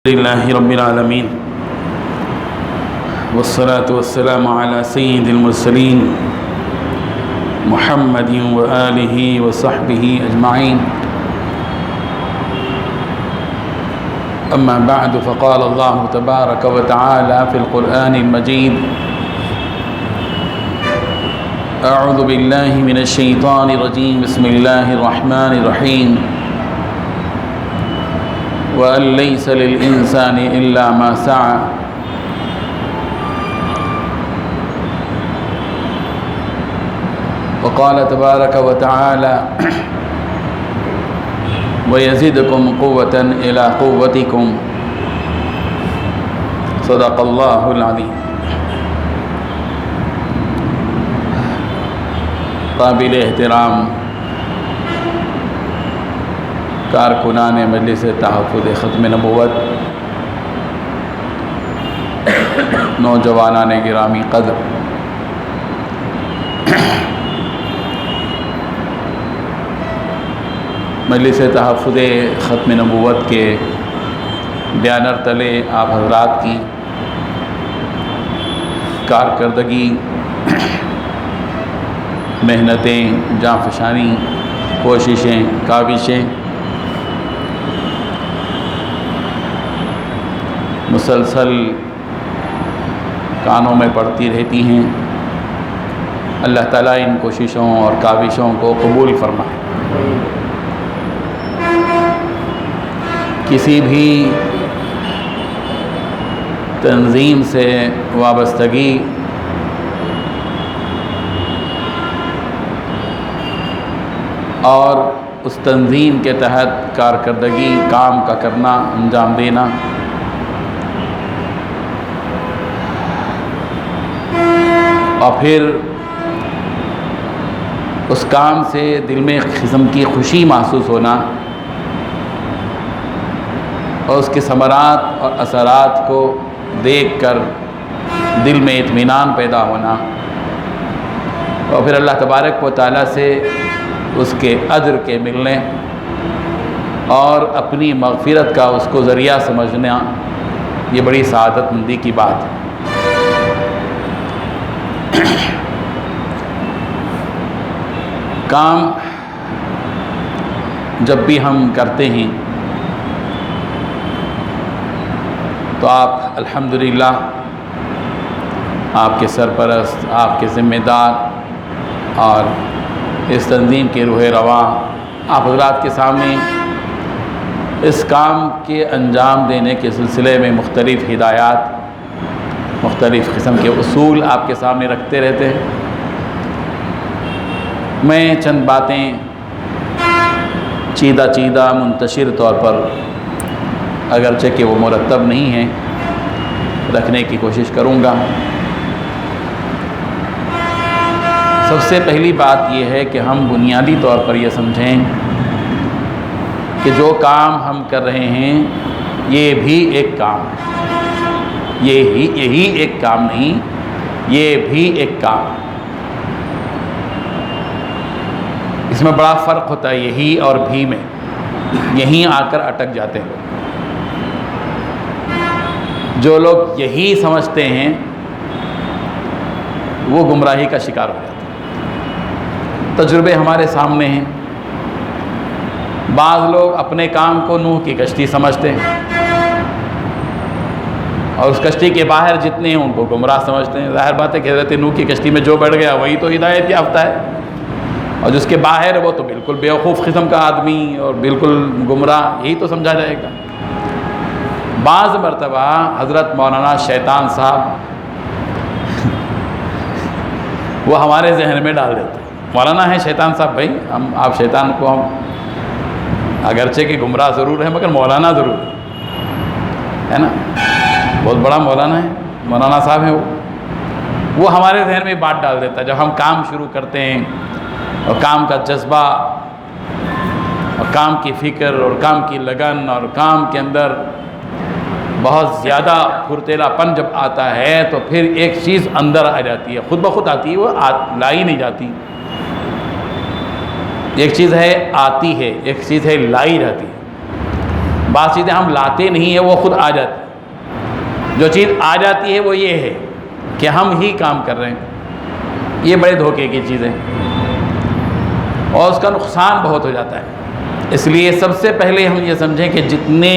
لله رب العالمين والصلاة والسلام على سيد المرسلين محمد وآله وصحبه أجمعين. أما بعد، فقال الله تبارك وتعالى في القرآن المجيد: أعوذ بالله من الشيطان الرجيم، بسم الله الرحمن الرحيم. وأن ليس للإنسان إلا ما سعى. وقال تبارك وتعالى: ويزدكم قوة إلى قوتكم. صدق الله العظيم. قابل احترام کارکنان مجلس تحفظ ختم نبوت، نوجوانان گرامی قدر، مجلس تحفظ ختم نبوت کے بیانر تلے آپ حضرات کی کارکردگی، محنتیں، جاں فشانی، کوششیں، کاوشیں مسلسل کانوں میں پڑتی رہتی ہیں. اللہ تعالیٰ ان کوششوں اور کاوشوں کو قبول فرمائے. کسی بھی تنظیم سے وابستگی اور اس تنظیم کے تحت کارکردگی، کام کا کرنا، انجام دینا، اور پھر اس کام سے دل میں ایک قسم کی خوشی محسوس ہونا اور اس کے ثمرات اور اثرات کو دیکھ کر دل میں اطمینان پیدا ہونا، اور پھر اللہ تبارک و تعالیٰ سے اس کے اجر کے ملنے اور اپنی مغفرت کا اس کو ذریعہ سمجھنا، یہ بڑی سعادت مندی کی بات ہے. کام جب بھی ہم کرتے ہیں تو آپ الحمدللہ، آپ کے سرپرست، آپ کے ذمہ دار اور اس تنظیم کے روح رواں آپ حضرات کے سامنے اس کام کے انجام دینے کے سلسلے میں مختلف ہدایات، مختلف قسم کے اصول آپ کے سامنے رکھتے رہتے ہیں. میں چند باتیں چیدہ منتشر طور پر، اگرچہ کہ وہ مرتب نہیں ہیں، رکھنے کی کوشش کروں گا. سب سے پہلی بات یہ ہے کہ ہم بنیادی طور پر یہ سمجھیں کہ جو کام ہم کر رہے ہیں یہ بھی ایک کام ہے. یہی ایک کام نہیں، یہ بھی ایک کام ہے. اس میں بڑا فرق ہوتا ہے یہی اور بھی میں. یہیں آ کر اٹک جاتے ہیں. جو لوگ یہی سمجھتے ہیں وہ گمراہی کا شکار ہو جاتے ہیں. تجربے ہمارے سامنے ہیں. بعض لوگ اپنے کام کو نوح کی کشتی سمجھتے ہیں اور اس کشتی کے باہر جتنے ہیں ان کو گمراہ سمجھتے ہیں. ظاہر بات ہے کہ حضرت نوح کی کشتی میں جو بیٹھ گیا وہی تو ہدایت یافتہ ہے، اور جس کے باہر وہ تو بالکل بیوقوف قسم کا آدمی اور بالکل گمراہ، یہی تو سمجھا جائے گا. بعض مرتبہ حضرت مولانا شیطان صاحب وہ ہمارے ذہن میں ڈال دیتے ہیں. مولانا ہے شیطان صاحب، بھائی آپ شیطان کو، ہم اگرچہ کہ گمراہ ضرور ہے مگر مولانا ضرور ہے نا. بہت بڑا مولانا ہے، مولانا صاحب ہیں. وہ ہمارے ذہن میں بات ڈال دیتا ہے. جب ہم کام شروع کرتے ہیں اور کام کا جذبہ اور کام کی فکر اور کام کی لگن اور کام کے اندر بہت زیادہ پھرتیلا پن جب آتا ہے تو پھر ایک چیز اندر آ جاتی ہے، خود بخود آتی ہے، وہ لائی نہیں جاتی. ایک چیز ہے آتی ہے، ایک چیز ہے لائی رہتی ہے. بعض چیزیں ہم لاتے نہیں ہیں، وہ خود آ جاتی. جو چیز آ جاتی ہے وہ یہ ہے کہ ہم ہی کام کر رہے ہیں. یہ بڑے دھوکے کی چیزیں اور اس کا نقصان بہت ہو جاتا ہے. اس لیے سب سے پہلے ہم یہ سمجھیں کہ جتنے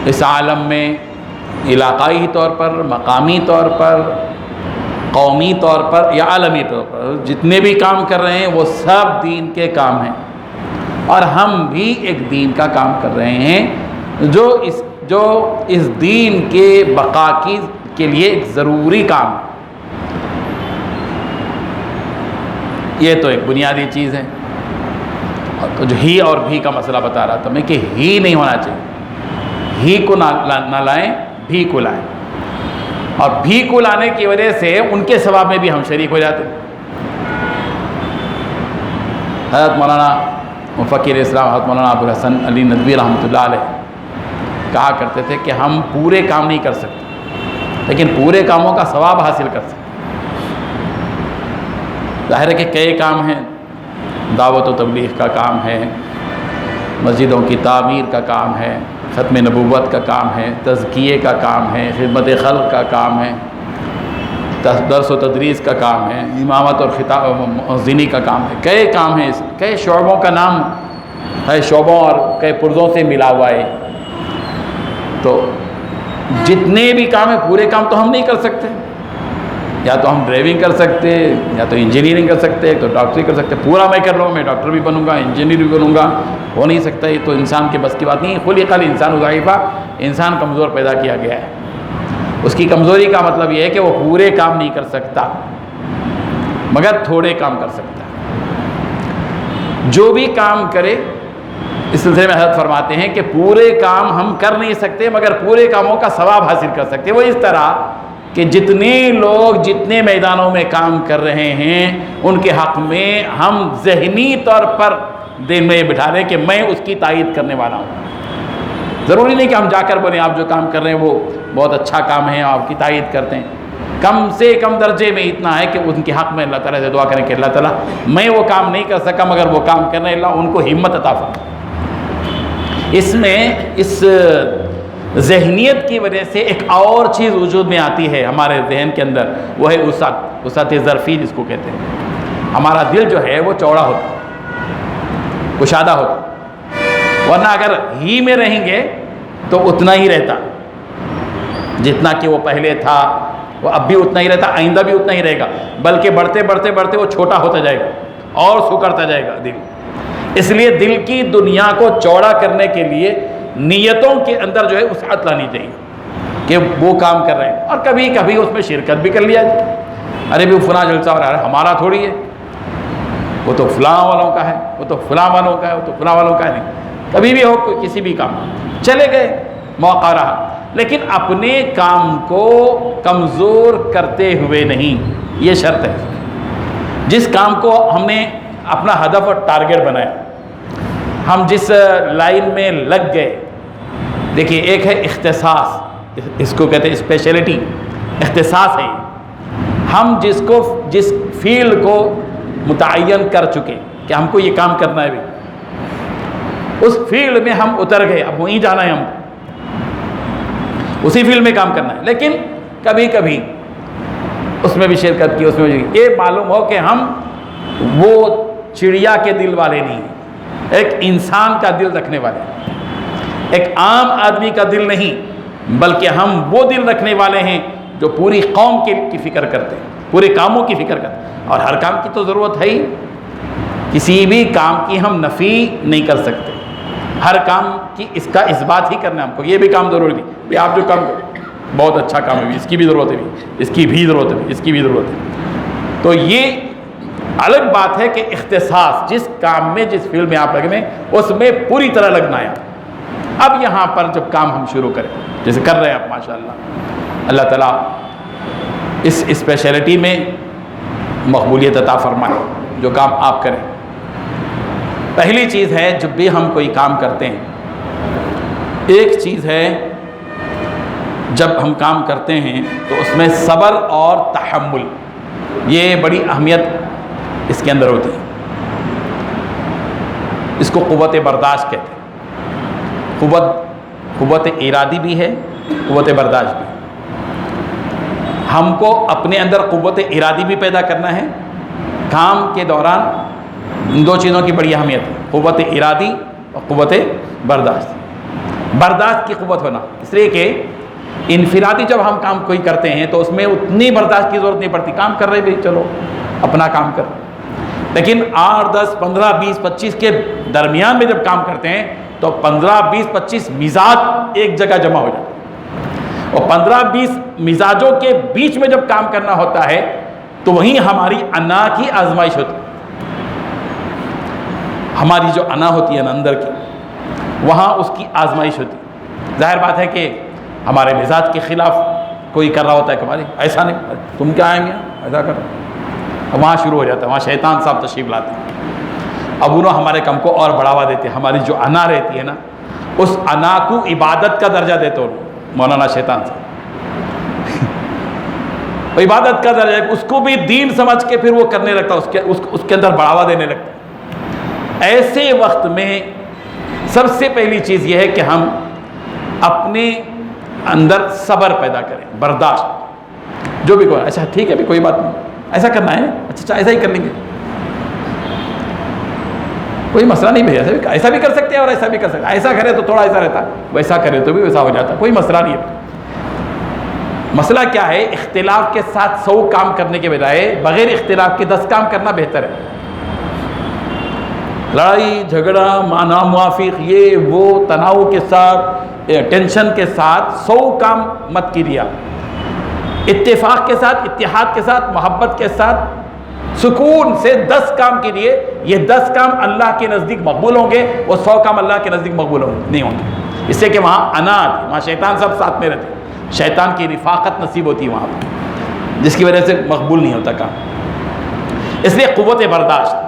اس عالم میں علاقائی طور پر، مقامی طور پر، قومی طور پر یا عالمی طور پر جتنے بھی کام کر رہے ہیں وہ سب دین کے کام ہیں، اور ہم بھی ایک دین کا کام کر رہے ہیں جو اس دین کے بقا کے لیے ایک ضروری کام ہے. یہ تو ایک بنیادی چیز ہے. تو جو ہی اور بھی کا مسئلہ بتا رہا تھا میں کہ ہی نہیں ہونا چاہیے. ہی کو نہ لائیں، بھی کو لائیں، اور بھی کو لانے کی وجہ سے ان کے ثواب میں بھی ہم شریک ہو جاتے. حضرت مولانا مفکر اسلام حضرت مولانا ابوالحسن علی ندوی رحمۃ اللہ علیہ کہا کرتے تھے کہ ہم پورے کام نہیں کر سکتے لیکن پورے کاموں کا ثواب حاصل کر سکتے. ظاہر ہے کہ کئی کام ہیں، دعوت و تبلیغ کا کام ہے، مسجدوں کی تعمیر کا کام ہے، ختم نبوت کا کام ہے، تزکیے کا کام ہے، خدمت خلق کا کام ہے، درس و تدریس کا کام ہے، امامت اور خطاب مؤذنی کا کام ہے. کئی کام ہیں، کئی شعبوں کا نام ہے، شعبوں اور کئی پرزوں سے ملا ہوا ہے. تو جتنے بھی کام ہیں پورے کام تو ہم نہیں کر سکتے. یا تو ہم ڈرائیونگ کر سکتے، یا تو انجینئرنگ کر سکتے، تو ڈاکٹری کر سکتے. پورا میں کر لوں، میں ڈاکٹر بھی بنوں گا، انجینئر بھی بنوں گا، ہو نہیں سکتا. یہ تو انسان کے بس کی بات نہیں. خلق الانسان ضعیفا، انسان کمزور پیدا کیا گیا ہے. اس کی کمزوری کا مطلب یہ ہے کہ وہ پورے کام نہیں کر سکتا مگر تھوڑے کام کر سکتا ہے. جو بھی کام کرے، اس سلسلے میں حضرت فرماتے ہیں کہ پورے کام ہم کر نہیں سکتے مگر پورے کاموں کا ثواب حاصل کر سکتے. وہ اس طرح کہ جتنے لوگ جتنے میدانوں میں کام کر رہے ہیں ان کے حق میں ہم ذہنی طور پر دل میں یہ بٹھا لیں کہ میں اس کی تائید کرنے والا ہوں. ضروری نہیں کہ ہم جا کر بولیں آپ جو کام کر رہے ہیں وہ بہت اچھا کام ہے، آپ کی تائید کرتے ہیں. کم سے کم درجے میں اتنا ہے کہ ان کے حق میں اللہ تعالیٰ سے دعا کریں کہ اللہ تعالیٰ میں وہ کام نہیں کر سکا مگر وہ کام کرنے اللہ ان کو ہمت عطا فرمائے. اس میں اس ذہنیت کی وجہ سے ایک اور چیز وجود میں آتی ہے ہمارے ذہن کے اندر، وہ ہے وسعت ظرفی جس کو کہتے ہیں. ہمارا دل جو ہے وہ چوڑا ہوتا، کشادہ ہوتا، ورنہ اگر ہی میں رہیں گے تو اتنا ہی رہتا جتنا کہ وہ پہلے تھا. وہ اب بھی اتنا ہی رہتا، آئندہ بھی اتنا ہی رہے گا، بلکہ بڑھتے بڑھتے بڑھتے وہ چھوٹا ہوتا جائے گا اور سکڑتا جائے گا دل. اس لیے دل کی دنیا کو چوڑا کرنے کے لیے نیتوں کے اندر جو ہے وسعت لانی چاہیے کہ وہ کام کر رہے ہیں. اور کبھی کبھی اس میں شرکت بھی کر لیا جائے. ارے بھی فلاں جلسہ ہو رہا ہے، ہمارا تھوڑی ہے، وہ تو فلاں والوں کا ہے، وہ تو فلاں والوں کا ہے، وہ تو فلاں والوں کا ہے. نہیں، کبھی بھی ہو کسی بھی کام چلے گئے، موقع رہا، لیکن اپنے کام کو کمزور کرتے ہوئے نہیں. یہ شرط ہے. جس کام کو ہم نے اپنا ہدف اور ٹارگٹ بنایا، ہم جس لائن میں لگ گئے. دیکھیے ایک ہے اختصاص، اس کو کہتے ہیں اسپیشلٹی، اختصاص ہے. ہم جس فیلڈ کو متعین کر چکے کہ ہم کو یہ کام کرنا ہے، بھی اس فیلڈ میں ہم اتر گئے، اب وہیں جانا ہے، ہم اسی فیلڈ میں کام کرنا ہے. لیکن کبھی کبھی اس میں بھی شرکت کی، اس میں بھی یہ معلوم ہو کہ ہم وہ چڑیا کے دل والے نہیں ہیں، ایک انسان کا دل رکھنے والے، ایک عام آدمی کا دل نہیں، بلکہ ہم وہ دل رکھنے والے ہیں جو پوری قوم کی فکر کرتے ہیں، پورے کاموں کی فکر کرتے ہیں. اور ہر کام کی تو ضرورت ہے ہی، کسی بھی کام کی ہم نفی نہیں کر سکتے. ہر کام کی اس کا اثبات ہی کرنا ہے ہم کو. یہ بھی کام ضروری نہیں بھی آپ جو کام کریں بہت اچھا کام ہے، اس کی بھی ضرورت ہے، اس کی بھی ضرورت ہے، اس کی بھی ضرورت ہے. تو یہ الگ بات ہے کہ اختصاص، جس کام میں جس فیلڈ میں آپ لگنے اس میں پوری طرح لگنا ہے. اب یہاں پر جب کام ہم شروع کریں جیسے کر رہے ہیں آپ ماشاءاللہ، اللہ تعالیٰ اس اسپیشلٹی میں مقبولیت عطا فرمائے جو کام آپ کریں. پہلی چیز ہے جب بھی ہم کوئی کام کرتے ہیں، ایک چیز ہے جب ہم کام کرتے ہیں تو اس میں صبر اور تحمل، یہ بڑی اہمیت اس کے اندر ہوتی ہے. اس کو قوت برداشت کہتے ہیں. قوت ارادی بھی ہے، قوت برداشت بھی. ہم کو اپنے اندر قوت ارادی بھی پیدا کرنا ہے. کام کے دوران ان دو چیزوں کی بڑی اہمیت ہے، قوت ارادی اور قوت برداشت. برداشت کی قوت ہونا، اس لیے کہ انفرادی جب ہم کام کوئی کرتے ہیں تو اس میں اتنی برداشت کی ضرورت نہیں پڑتی. کام کر رہے بھی چلو اپنا کام کر. لیکن 8 10 15 20 25 کے درمیان میں جب کام کرتے ہیں تو 15 20 25 مزاج ایک جگہ جمع ہو جاتے ہیں، اور 15 20 مزاجوں کے بیچ میں جب کام کرنا ہوتا ہے تو وہیں ہماری انا کی آزمائش ہوتی ہے. ہماری جو انا ہوتی ہے نا اندر کی، وہاں اس کی آزمائش ہوتی ہے. ظاہر بات ہے کہ ہمارے مزاج کے خلاف کوئی کر رہا ہوتا ہے کہ ہماری ایسا نہیں، تم کیا آئیں گے ایسا کر. وہاں شروع ہو جاتا ہے، وہاں شیطان صاحب تشریف لاتے ہیں. اب انہوں ہمارے کام کو اور بڑھاوا دیتے ہیں. ہماری جو انا رہتی ہے نا، اس انا کو عبادت کا درجہ دیتے ہو مولانا شیطان صاحب. عبادت کا درجہ، اس کو بھی دین سمجھ کے پھر وہ کرنے لگتا، اس کے اندر بڑھاوا دینے لگتا. ایسے وقت میں سب سے پہلی چیز یہ ہے کہ ہم اپنے اندر صبر پیدا کریں، برداشت. جو بھی کوئی اچھا ٹھیک ہے بھی کوئی بات نہیں، ایسا کرنا ہے، اچھا ایسا ہی کر لیں گے، کوئی مسئلہ نہیں بھائی. ایسا بھی کر سکتے ہیں اور ایسا بھی کر سکتے ہیں. ایسا کرے تو تھوڑا ایسا رہتا ہے، ویسا کرے تو بھی ویسا ہو جاتا ہے، کوئی مسئلہ نہیں ہے. مسئلہ کیا ہے؟ اختلاف کے ساتھ 100 کام کرنے کے بجائے بغیر اختلاف کے 10 کام کرنا بہتر ہے. لڑائی جھگڑا مانا موافق یہ وہ تناؤ کے ساتھ ٹینشن کے ساتھ 100 کام مت کیجیے. اتفاق کے ساتھ، اتحاد کے ساتھ، محبت کے ساتھ سکون سے 10 کام کیجیے. یہ 10 کام اللہ کے نزدیک مقبول ہوں گے، وہ 100 کام اللہ کے نزدیک مقبول نہیں ہوں گے. اس سے کہ وہاں انا، وہاں شیطان سب ساتھ میں رہتے، شیطان کی رفاقت نصیب ہوتی ہے وہاں پر، جس کی وجہ سے مقبول نہیں ہوتا کام. اس لیے قوت برداشت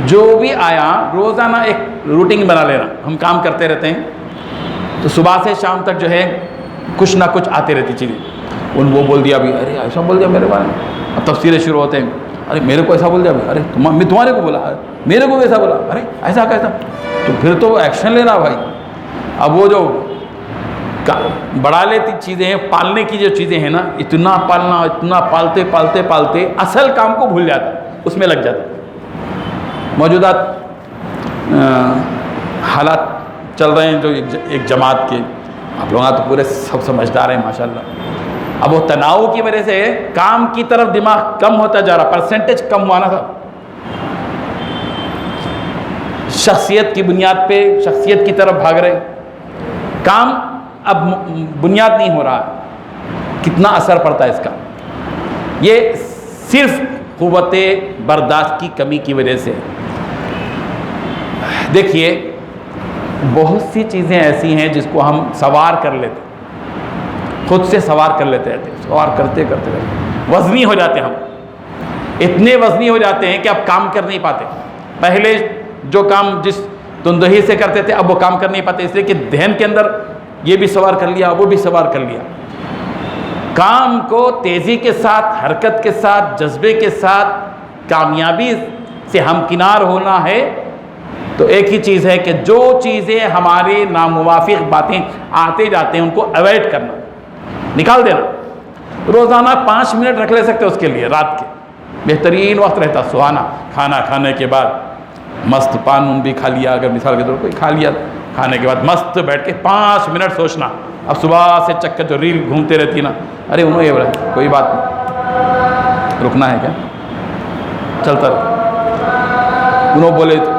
جو بھی آیا، روزانہ ایک روٹین بنا لینا. ہم کام کرتے رہتے ہیں تو صبح سے شام تک جو ہے کچھ نہ کچھ آتے رہتی چیزیں. وہ بول دیا بھی، ارے ایسا بول دیا میرے بارے میں. اب تفسیریں شروع ہوتے ہیں، ارے میرے کو ایسا بول دیا، ارے میں تمہارے کو بولا، میرے کو ایسا بولا، ارے ایسا کیسا. تو پھر تو ایکشن لینا بھائی. اب وہ جو بڑھا لیتی چیزیں ہیں، پالنے کی جو چیزیں ہیں نا، اتنا پالنا، اتنا پالتے پالتے پالتے اصل کام کو بھول جاتا، اس میں لگ جاتا. موجودہ حالات چل رہے ہیں جو ایک جماعت کے، آپ لوگ تو پورے سب سمجھدار ہیں ماشاءاللہ. اب وہ تناؤ کی وجہ سے کام کی طرف دماغ کم ہوتا جا رہا، پرسنٹیج کم ہوا نا تھا. شخصیت کی بنیاد پہ شخصیت کی طرف بھاگ رہے، کام اب بنیاد نہیں ہو رہا. کتنا اثر پڑتا ہے اس کا؟ یہ صرف قوت برداشت کی کمی کی وجہ سے. دیکھیے بہت سی چیزیں ایسی ہیں جس کو ہم سوار کر لیتے، خود سے سوار کر لیتے رہتے، سوار کرتے کرتے رہتے وزنی ہو جاتے. ہم اتنے وزنی ہو جاتے ہیں کہ اب کام کر نہیں پاتے. پہلے جو کام جس تندہی سے کرتے تھے اب وہ کام کر نہیں پاتے، اس لیے کہ ذہن کے اندر یہ بھی سوار کر لیا، وہ بھی سوار کر لیا. کام کو تیزی کے ساتھ، حرکت کے ساتھ، جذبے کے ساتھ کامیابی سے ہمکنار ہونا ہے تو ایک ہی چیز ہے کہ جو چیزیں ہمارے ناموافق باتیں آتے جاتے ہیں ان کو اوائڈ کرنا، نکال دینا. روزانہ 5 منٹ رکھ لے سکتے اس کے لیے. رات کے بہترین وقت رہتا سہانا، کھانا کھانے کے بعد مست پان بھی کھا لیا، اگر مثال کے طور پر کوئی کھا لیا، کھانے کے بعد مست بیٹھ کے 5 منٹ سوچنا. اب صبح سے چکر جو ریل گھومتے رہتی نا، ارے انہوں یہ بولا کوئی بات نہیں، رکنا ہے کیا، چلتا رہتا. انہوں بولے تو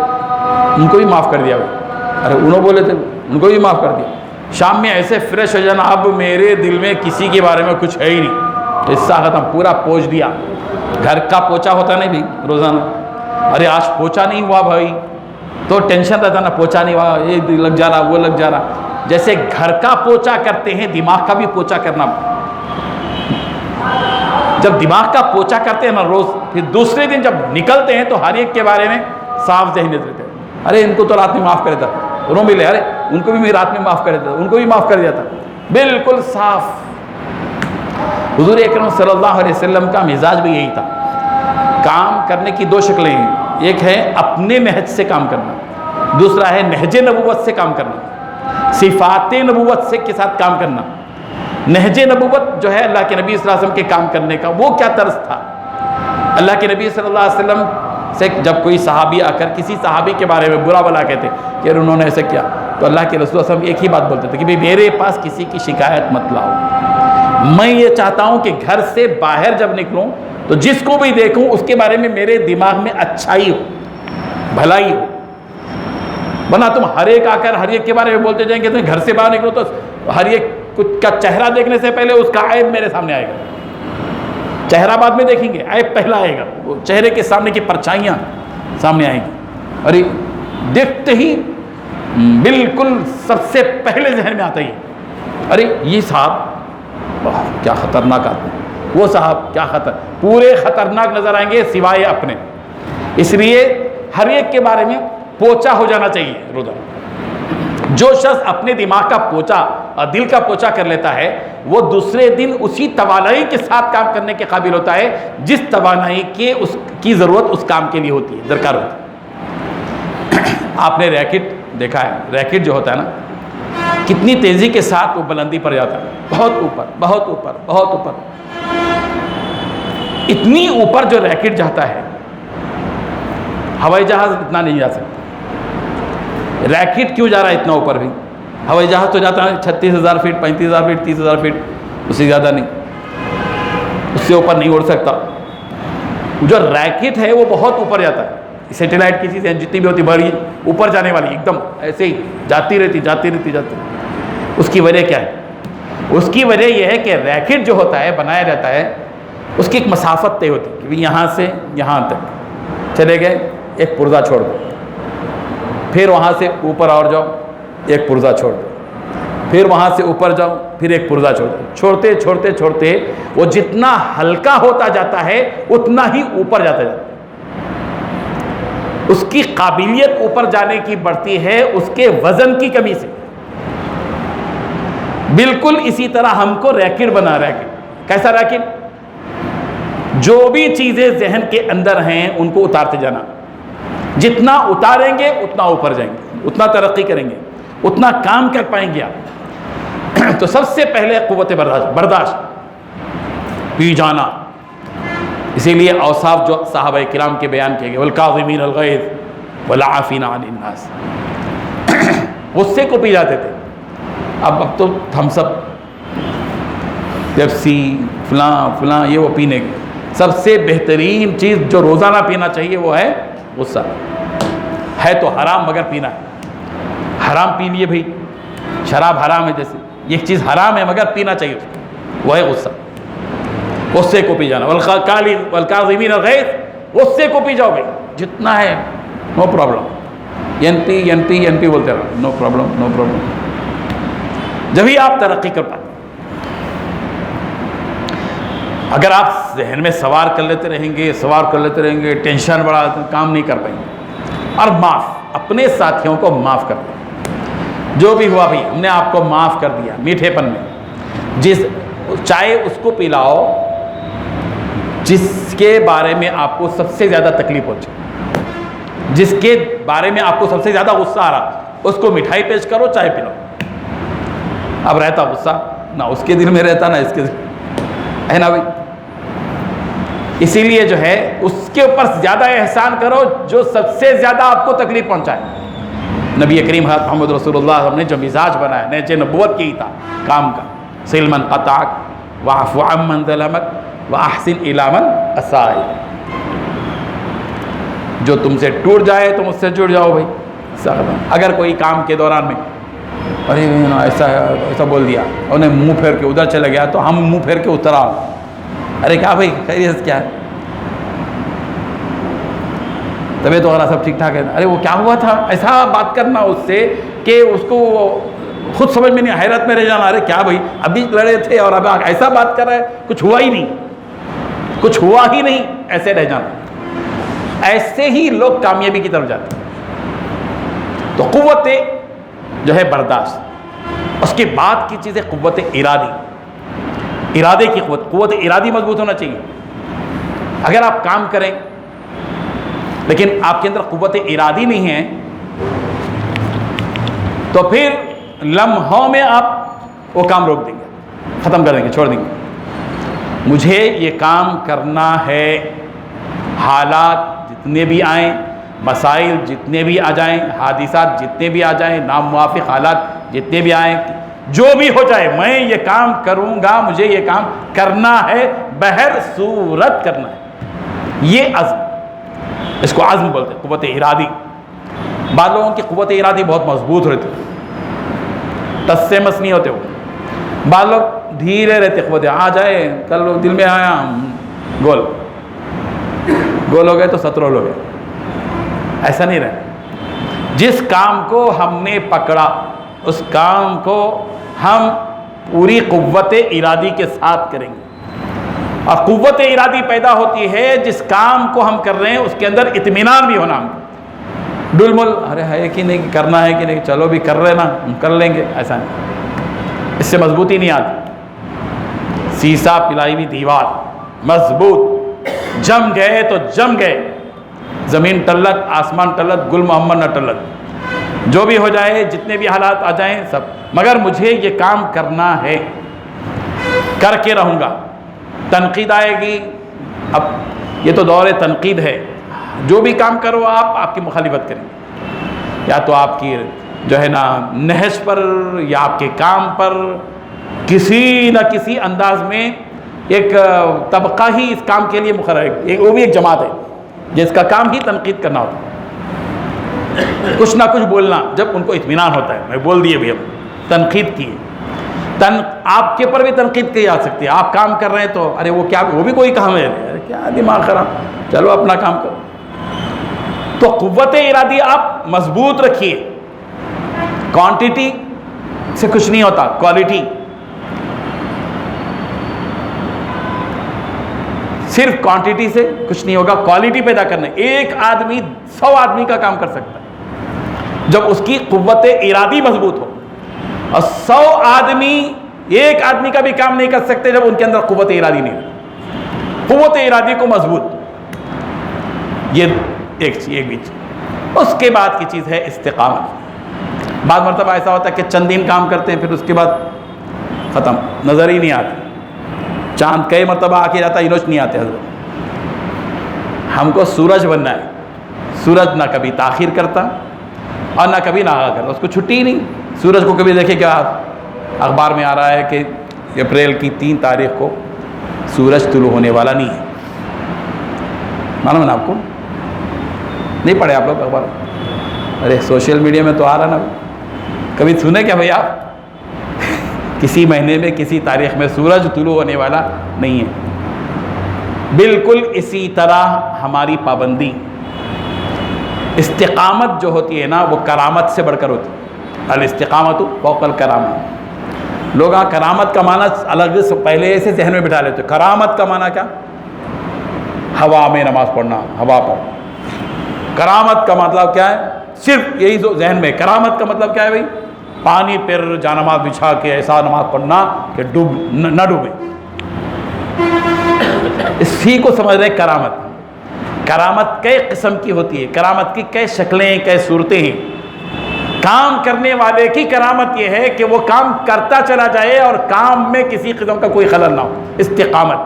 ان کو بھی معاف کر دیا، ارے انہوں بولے تھے ان کو بھی معاف کر دیا. شام میں ایسے فریش ہو جانا، اب میرے دل میں کسی کے بارے میں کچھ ہے ہی نہیں، حصہ ختم، پورا پوچھ دیا. گھر کا پوچھا ہوتا نہیں بھی روزانہ، ارے آج پوچھا نہیں ہوا بھائی تو ٹینشن رہتا نا، پوچھا نہیں ہوا، یہ لگ جا رہا وہ لگ جا رہا. جیسے گھر کا پوچھا کرتے ہیں دماغ کا بھی پوچھا کرنا. جب دماغ کا پوچھا کرتے ہیں نا روز، پھر دوسرے دن جب نکلتے ہیں تو ہر ایک کے بارے میں صاف ذہنیت رہتے ہیں. ارے ان کو تو رات میں معاف کر دیتا، انہوں بھی لے، ارے ان کو بھی میں رات میں معاف کر دیتا، ان کو بھی معاف کر دیا تھا. بالکل صاف. حضور اکرم صلی اللہ علیہ وسلم کا مزاج بھی یہی تھا. کام کرنے کی 2 شکلیں ہیں، ایک ہے اپنے نہج سے کام کرنا، دوسرا ہے نہج نبوت سے کام کرنا. صفات نبوت سے کے ساتھ کام کرنا، نہج نبوت جو ہے اللہ کے نبی صلی اللہ علیہ وسلم کے کام کرنے کا، وہ کیا طرز تھا۔ اللہ کے نبی صلی اللہ علیہ وسلم سے جب کوئی صحابی آ کر کسی صحابی کے بارے میں برا بلا کہتے کہ انہوں نے ایسے کیا، تو اللہ کے رسول صلی اللہ علیہ وسلم ایک ہی بات بولتے تھے کہ بھئی میرے پاس کسی کی شکایت مت لاؤ، میں یہ چاہتا ہوں کہ گھر سے باہر جب نکلوں تو جس کو بھی دیکھوں اس کے بارے میں میرے دماغ میں اچھائی ہو، بھلائی ہو، ورنہ تم ہر ایک آ کر ہر ایک کے بارے میں بولتے جائیں گے، تم گھر سے باہر نکلو تو ہر ایک کا چہرہ دیکھنے سے پہلے اس کا عیب میرے سامنے آئے گا، چہرہ بعد میں دیکھیں گے، عیب پہلا آئے گا، وہ چہرے کے سامنے کی پرچھائیاں سامنے آئیں گی، ارے دیکھتے ہی بالکل سب سے پہلے ذہن میں آتا ہی ارے یہ صاحب کیا خطرناک آدمی، وہ صاحب کیا پورے خطرناک نظر آئیں گے سوائے اپنے۔ اس لیے ہر ایک کے بارے میں پوچھا ہو جانا چاہیے روزہ۔ جو شخص اپنے دماغ کا پوچھا اور دل کا پوچھا کر لیتا ہے وہ دوسرے دن اسی توانائی کے ساتھ کام کرنے کے قابل ہوتا ہے جس توانائی کے اس کی ضرورت اس کام کے لیے ہوتی ہے، درکار ہوتی ہے۔ آپ نے ریکٹ دیکھا ہے، ریکٹ جو ہوتا ہے نا کتنی تیزی کے ساتھ وہ بلندی پر جاتا ہے، بہت اوپر بہت اوپر بہت اوپر، اتنی اوپر جو ریکٹ جاتا ہے ہوائی جہاز اتنا نہیں جا سکتا۔ ریکٹ کیوں جا رہا ہے اتنا اوپر بھی؟ ہوائی جہاز تو جاتا ہے 36,000 فٹ 35,000 فٹ 30,000 فٹ، اس سے زیادہ نہیں، اس سے اوپر نہیں اڑ سکتا۔ جو ریکٹ ہے وہ بہت اوپر جاتا ہے، سیٹلائٹ کی چیزیں جتنی بھی ہوتی بڑی اوپر جانے والی ایک دم ایسے ہی جاتی رہتی۔ اس کی وجہ کیا ہے؟ اس کی وجہ یہ ہے کہ ریکٹ جو ہوتا ہے بنایا جاتا ہے اس کی ایک مسافت طے ہوتی ہے کہ یہاں سے یہاں تک چلے گئے، ایک پرزہ چھوڑ دو، پھر وہاں سے اوپر اور جاؤ، ایک پرزہ چھوڑ دو، پھر وہاں سے اوپر جاؤ، پھر ایک پرزہ چھوڑ دو، چھوڑتے چھوڑتے چھوڑتے وہ جتنا ہلکا ہوتا جاتا ہے اتنا ہی اوپر جاتا جاتا ہے، اس کی قابلیت اوپر جانے کی بڑھتی ہے اس کے وزن کی کمی سے۔ بالکل اسی طرح ہم کو ریکٹ بنا، ریکٹ کیسا ریکٹ؟ جو بھی چیزیں ذہن کے اندر ہیں ان کو اتارتے جانا، جتنا اتاریں گے اتنا اوپر جائیں گے، اتنا ترقی کریں گے، اتنا کام کر پائیں گے آپ۔ تو سب سے پہلے قوت برداشت، پی جانا۔ اسی لیے اوصاف جو صحابہ کرام کے بیان کیے گئے، والکاظمین الغیظ والعافین عن الناس، غصے کو پی جاتے تھے۔ اب تو تھمس اپ، پیپسی، فلاں یہ وہ پینے کے، سب سے بہترین چیز جو روزانہ پینا چاہیے وہ ہے غصہ۔ ہے تو حرام مگر پینا ہے، حرام پی لیے بھائی، شراب حرام ہے جیسے، یہ چیز حرام ہے مگر پینا چاہیے اس کو، وہ ہے غصہ۔ غصے کو پی جانا، والکاظمین الغیظ، غصے کو پی جاؤ بھائی، جتنا ہے نو پرابلم، این پی بولتے رہو، نو پرابلم۔ جبھی آپ ترقی کر پاتے۔ اگر آپ ذہن میں سوار کر لیتے رہیں گے ٹینشن بڑھا کام نہیں کر پائیں گے۔ اور معاف، اپنے ساتھیوں کو معاف کر دیں، جو بھی ہوا بھائی ہم نے آپ کو معاف کر دیا، میٹھے پن میں، چاہے اس کو پلاؤ جس کے بارے میں آپ کو سب سے زیادہ تکلیف پہنچے، جس کے بارے میں آپ کو سب سے زیادہ غصہ آ رہا، اس کو مٹھائی پیش کرو، چائے پلاؤ۔ اب رہتا غصہ نہ اس کے دل میں رہتا نہ اس کے دل ہے نا بھائی۔ اسی لیے جو ہے اس کے اوپر زیادہ احسان کرو جو سب سے زیادہ آپ کو تکلیف پہنچائے۔ نبی کریم حضرت محمد رسول اللہ ہم نے جو مزاج بنایا نہج نبوت کی تھا کام کا، صل من قطعک واعف عمن ظلمک واحسن الی من اساء الیک، جو تم سے ٹوٹ جائے تم اس سے جڑ جاؤ بھائی۔ اگر کوئی کام کے دوران میں ارے ایسا بول دیا، انہیں منہ پھیر کے ادھر چلا گیا تو ہم منہ پھیر کے اتر آؤ، ارے کیا بھائی خیریت کیا ہے، طبیعت وغیرہ سب ٹھیک ٹھاک ہے، ارے وہ کیا ہوا تھا، ایسا بات کرنا اس سے کہ اس کو خود سمجھ میں نہیں، حیرت میں رہ جانا، ارے کیا بھائی ابھی لڑے تھے اور اب ایسا بات کر رہا ہے، کچھ ہوا ہی نہیں، ایسے رہ جانا۔ ایسے ہی لوگ کامیابی کی طرف جاتے ہیں۔ تو قوت جو ہے برداشت، اس کے بعد کی چیز ہے قوت ارادے کی قوت ارادی مضبوط ہونا چاہیے۔ اگر آپ کام کریں لیکن آپ کے اندر قوت ارادی نہیں ہے تو پھر لمحوں میں آپ وہ کام روک دیں گے، ختم کر دیں گے، چھوڑ دیں گے۔ مجھے یہ کام کرنا ہے، حالات جتنے بھی آئیں، مسائل جتنے بھی آ جائیں، حادثات جتنے بھی آ جائیں، ناموافق حالات جتنے بھی آئیں، جو بھی ہو جائے میں یہ کام کروں گا، مجھے یہ کام کرنا ہے، بہر صورت کرنا ہے۔ یہ عزم، اس کو عزم بولتے ہیں، قوت ارادی۔ بعض لوگوں کی قوت ارادی بہت مضبوط رہتی ہے، ٹس سے مس نہیں ہوتے وہ۔ بعض لوگ دھیرے رہتے، قوت آ جائے، کل دل میں آیا گول ہو گئے تو 17 ہو گئے۔ ایسا نہیں رہے۔ جس کام کو ہم نے پکڑا اس کام کو ہم پوری قوت ارادی کے ساتھ کریں گے، اور قوت ارادی پیدا ہوتی ہے جس کام کو ہم کر رہے ہیں اس کے اندر اطمینان بھی ہونا۔ ڈل مل، ارے ہے کہ نہیں، کرنا ہے کہ نہیں، چلو بھی کر رہے نا، ہم کر لیں گے، ایسا نہیں، اس سے مضبوطی نہیں آتی۔ سیسا پلائی ہوئی دیوار مضبوط، جم گئے تو جم گئے، زمین ٹلت، آسمان ٹلت، گل محمد نہ ٹلت، جو بھی ہو جائے، جتنے بھی حالات آ جائیں سب، مگر مجھے یہ کام کرنا ہے، کر کے رہوں گا۔ تنقید آئے گی، اب یہ تو دور تنقید ہے، جو بھی کام کرو آپ کی مخالفت کریں، یا تو آپ کی جو ہے نا نہج پر یا آپ کے کام پر کسی نہ کسی انداز میں ایک طبقہ ہی اس کام کے لیے مقرر ہے، وہ بھی ایک جماعت ہے جس کا کام ہی تنقید کرنا ہوتا ہے، کچھ نہ کچھ بولنا، جب ان کو اطمینان ہوتا ہے، میں بول دیے بھی، اب تنقید کی، آپ کے پر بھی تنقید کی جا سکتی ہے۔ آپ کام کر رہے ہیں تو ارے وہ کیا، وہ بھی کوئی کام ہے، ارے کیا دماغ خراب، چلو اپنا کام کرو۔ تو قوت ارادی آپ مضبوط رکھیے، کوانٹٹی سے کچھ نہیں ہوتا، کوالٹی۔ صرف کوانٹٹی سے کچھ نہیں ہوگا، کوالٹی پیدا کرنا۔ ایک آدمی 100 آدمی کا کام کر سکتا ہے جب اس کی قوت ارادی مضبوط ہو، اور 100 آدمی ایک آدمی کا بھی کام نہیں کر سکتے جب ان کے اندر قوت ارادی نہیں ہے۔ قوت ارادی کو مضبوط، یہ ایک بھی چیز۔ اس کے بعد کی چیز ہے استقامت۔ بعض مرتبہ ایسا ہوتا ہے کہ چند دن کام کرتے ہیں، پھر اس کے بعد ختم، نظر ہی نہیں آتی۔ چاند کئی مرتبہ آ کے جاتا ہے، انوچ نہیں آتے حضرت۔ ہم کو سورج بننا ہے، سورج نہ کبھی تاخیر کرتا اور نہ کبھی نہ آگاہ کرتا، اس کو چھٹی ہی نہیں۔ سورج کو کبھی دیکھے کیا اخبار میں آ رہا ہے کہ اپریل کی 3 تاریخ کو سورج طلوع ہونے والا نہیں ہے، معلوم ہے نا آپ کو؟ نہیں پڑھے آپ لوگ اخبار؟ ارے سوشل میڈیا میں تو آ رہا نا، کبھی سنے کیا بھائی آپ کسی مہینے میں کسی تاریخ میں سورج طلوع ہونے والا نہیں ہے؟ بالکل اسی طرح ہماری پابندی، استقامت جو ہوتی ہے نا، وہ کرامت سے بڑھ کر ہوتی ہے۔ الاستقامت فوق الکرامہ۔ لوگ کرامت کا معنی الگ سے پہلے سے ذہن میں بٹھا لیتے ہیں۔ کرامت کا معنی کیا؟ ہوا میں نماز پڑھنا، ہوا پر۔ کرامت کا مطلب کیا ہے؟ صرف یہی جو ذہن میں، کرامت کا مطلب کیا ہے بھائی؟ پانی پر جانماز بچھا کے ایسا نماز پڑھنا کہ نہ ڈوبے، اسی کو سمجھ رہے کرامت۔ کرامت کئی قسم کی ہوتی ہے، کرامت کی کئی شکلیں، کئی صورتیں ہیں۔ کام کرنے والے کی کرامت یہ ہے کہ وہ کام کرتا چلا جائے اور کام میں کسی قسم کا کوئی خلل نہ ہو، استقامت۔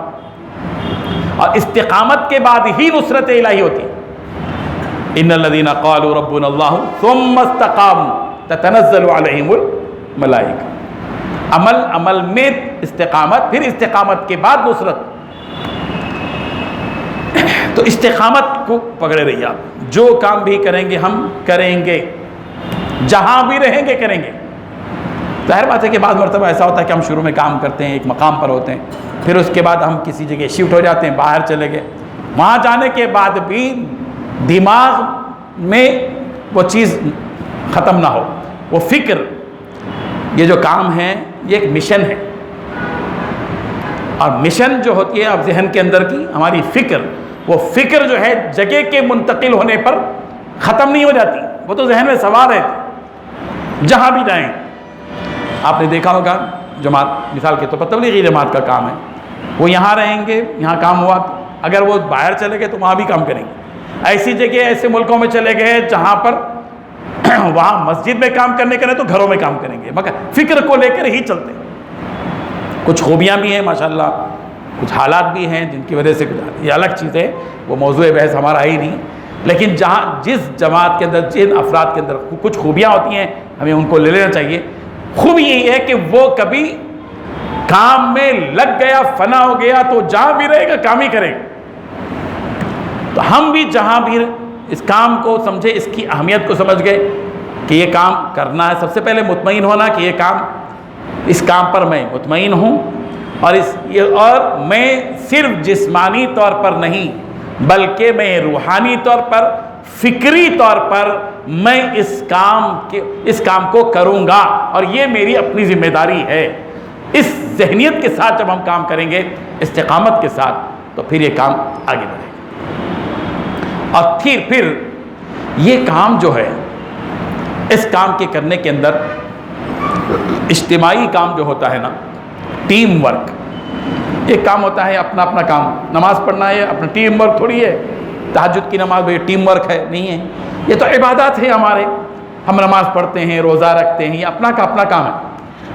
اور استقامت کے بعد ہی نصرت الہی ہوتی ہے۔ ان الذين قالوا ربنا الله ثم استقاموا تتنزل عليهم الملائکہ۔ عمل میں استقامت، پھر استقامت کے بعد نصرت۔ تو استقامت کو پکڑے رہیے آپ، جو کام بھی کریں گے ہم کریں گے، جہاں بھی رہیں گے کریں گے۔ ظاہر بات ہے کہ بعض مرتبہ ایسا ہوتا ہے کہ ہم شروع میں کام کرتے ہیں، ایک مقام پر ہوتے ہیں، پھر اس کے بعد ہم کسی جگہ شفٹ ہو جاتے ہیں، باہر چلے گئے، وہاں جانے کے بعد بھی دماغ میں وہ چیز ختم نہ ہو، وہ فکر، یہ جو کام ہے یہ ایک مشن ہے، اور مشن جو ہوتی ہے اب ذہن کے اندر کی ہماری فکر، وہ فکر جو ہے جگہ کے منتقل ہونے پر ختم نہیں ہو جاتی، وہ تو ذہن میں سوار ہے جہاں بھی جائیں۔ آپ نے دیکھا ہوگا جماعت، مثال کے طور پر تبلیغی جماعت کا کام ہے، وہ یہاں رہیں گے، یہاں کام ہوا، اگر وہ باہر چلے گئے تو وہاں بھی کام کریں گے۔ ایسی جگہ، ایسے ملکوں میں چلے گئے جہاں پر وہاں مسجد میں کام کرنے کا نہیں تو گھروں میں کام کریں گے، مگر فکر کو لے کر ہی چلتے ہیں۔ کچھ خوبیاں بھی ہیں ماشاءاللہ، کچھ حالات بھی ہیں جن کی وجہ سے یہ الگ چیز ہے، وہ موضوع بحث ہمارا ہی نہیں، لیکن جس جماعت کے اندر، جن افراد کے اندر کچھ خوبیاں ہوتی ہیں، ہمیں ان کو لے لینا چاہیے۔ خوبی یہی ہے کہ وہ کبھی کام میں لگ گیا، فنا ہو گیا تو جہاں بھی رہے گا کام ہی کرے گا۔ تو ہم بھی جہاں بھی اس کام کو سمجھے، اس کی اہمیت کو سمجھ گئے کہ یہ کام کرنا ہے، سب سے پہلے مطمئن ہونا کہ اس کام پر میں مطمئن ہوں، اور میں صرف جسمانی طور پر نہیں بلکہ میں روحانی طور پر، فکری طور پر میں اس کام کو کروں گا، اور یہ میری اپنی ذمہ داری ہے۔ اس ذہنیت کے ساتھ جب ہم کام کریں گے، استقامت کے ساتھ، تو پھر یہ کام آگے بڑھے گا۔ اور پھر یہ کام جو ہے، اس کام کے کرنے کے اندر اجتماعی کام جو ہوتا ہے نا، ٹیم ورک، ایک کام ہوتا ہے اپنا اپنا کام، نماز پڑھنا ہے اپنا ٹیم ورک تھوڑی ہے، تہجد کی نماز بھائی ٹیم ورک ہے، نہیں ہے، یہ تو عبادات ہے ہمارے، ہم نماز پڑھتے ہیں، روزہ رکھتے ہیں، یہ اپنا کا اپنا کام ہے۔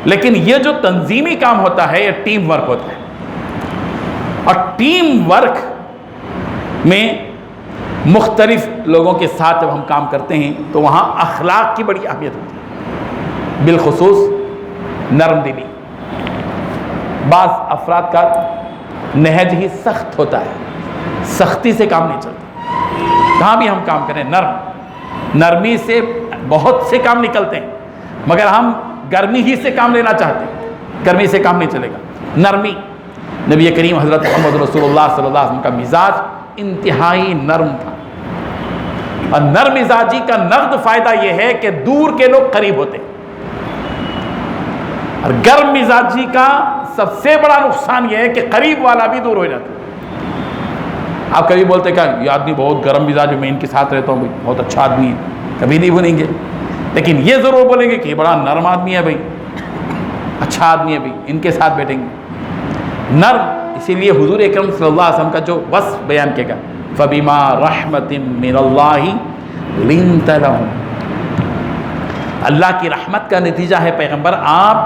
لیکن یہ جو تنظیمی کام ہوتا ہے، یہ ٹیم ورک ہوتا ہے، اور ٹیم ورک میں مختلف لوگوں کے ساتھ جب ہم کام کرتے ہیں تو وہاں اخلاق کی بڑی اہمیت ہوتی ہے، بالخصوص نرم دلی۔ بعض افراد کا نہج ہی سخت ہوتا ہے، سختی سے کام نہیں چلتا۔ کہاں بھی ہم کام کریں، نرمی سے بہت سے کام نکلتے ہیں، مگر ہم گرمی ہی سے کام لینا چاہتے ہیں، گرمی سے کام نہیں چلے گا۔ نرمی، نبی کریم حضرت محمد رسول اللہ صلی اللہ علیہ وسلم کا مزاج انتہائی نرم تھا، اور نرم مزاجی کا نقد فائدہ یہ ہے کہ دور کے لوگ قریب ہوتے ہیں، اور گرم مزاجی کا سب سے بڑا نقصان یہ ہے کہ قریب والا بھی دور ہو جاتا ہے۔ آپ کبھی بولتے کہ یہ آدمی بہت گرم مزاج ہے، میں ان کے ساتھ رہتا ہوں، بہت اچھا آدمی ہے، کبھی نہیں بولیں گے، لیکن یہ ضرور بولیں گے کہ یہ بڑا نرم آدمی ہے بھائی، اچھا آدمی ہے بھائی، ان کے ساتھ بیٹھیں گے۔ نرم، اسی لیے حضور اکرم صلی اللہ علیہ وسلم کا جو وصف بیان کیا گیا، فَبِمَا رَحْمَةٍ مِّنَ اللَّهِ لِنْتَ لَهُمْ، اللہ کی رحمت کا نتیجہ ہے پیغمبر آپ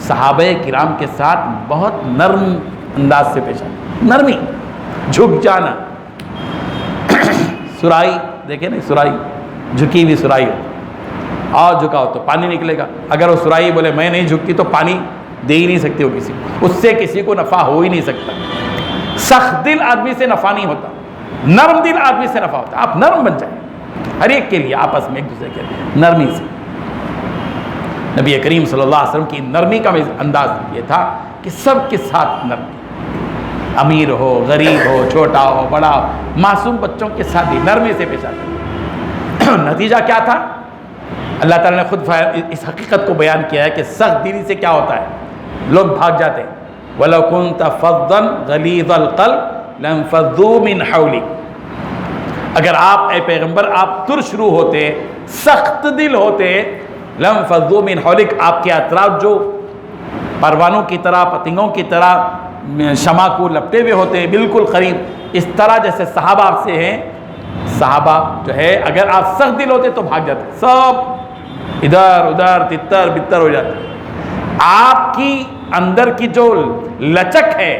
صحابہ کرام کے ساتھ بہت نرم انداز سے پیش آئے، نرمی، جھک جانا۔ سرائی دیکھیں نا، سرائی جھکی ہوئی سرائی ہو اور جھکاؤ تو پانی نکلے گا، اگر وہ سرائی بولے میں نہیں جھکتی تو پانی دے ہی نہیں سکتی، وہ کسی کو، اس سے کسی کو نفع ہو ہی نہیں سکتا۔ سخت دل آدمی سے نفع نہیں ہوتا، نرم دل آدمی سے نفع ہوتا ہے۔ آپ نرم بن جائیں ہر ایک کے لیے، آپس میں ایک دوسرے کے لیے نرمی سے۔ نبی کریم صلی اللہ علیہ وسلم کی نرمی کا انداز یہ تھا کہ سب کے ساتھ نرمی، امیر ہو، غریب ہو، چھوٹا ہو، بڑا ہو، معصوم بچوں کے ساتھ بھی نرمی سے پیش آتے۔ نتیجہ کیا تھا؟ اللہ تعالیٰ نے خود اس حقیقت کو بیان کیا ہے کہ سخت دلی سے کیا ہوتا ہے، لوگ بھاگ جاتے ہیں۔ وَلَوْ كُنْتَ فَظًّا غَلِيظَ الْقَلْبِ لَانفَضُّوا مِنْ حَوْلِكَ، اگر آپ اے پیغمبر آپ ترشرو ہوتے، سخت دل ہوتے، لَانفَضُّوا مِنْ حَوْلِكَ، آپ کے اطراف جو پروانوں کی طرح، پتنگوں کی طرح شمع کو لپٹے ہوئے ہوتے ہیں، بالکل قریب، اس طرح جیسے صحابہ آپ سے ہیں، صحابہ جو ہے اگر آپ سخت دل ہوتے تو بھاگ جاتے، سب ادھر ادھر تتر بتر ہو جاتے۔ آپ کی اندر کی جو لچک ہے،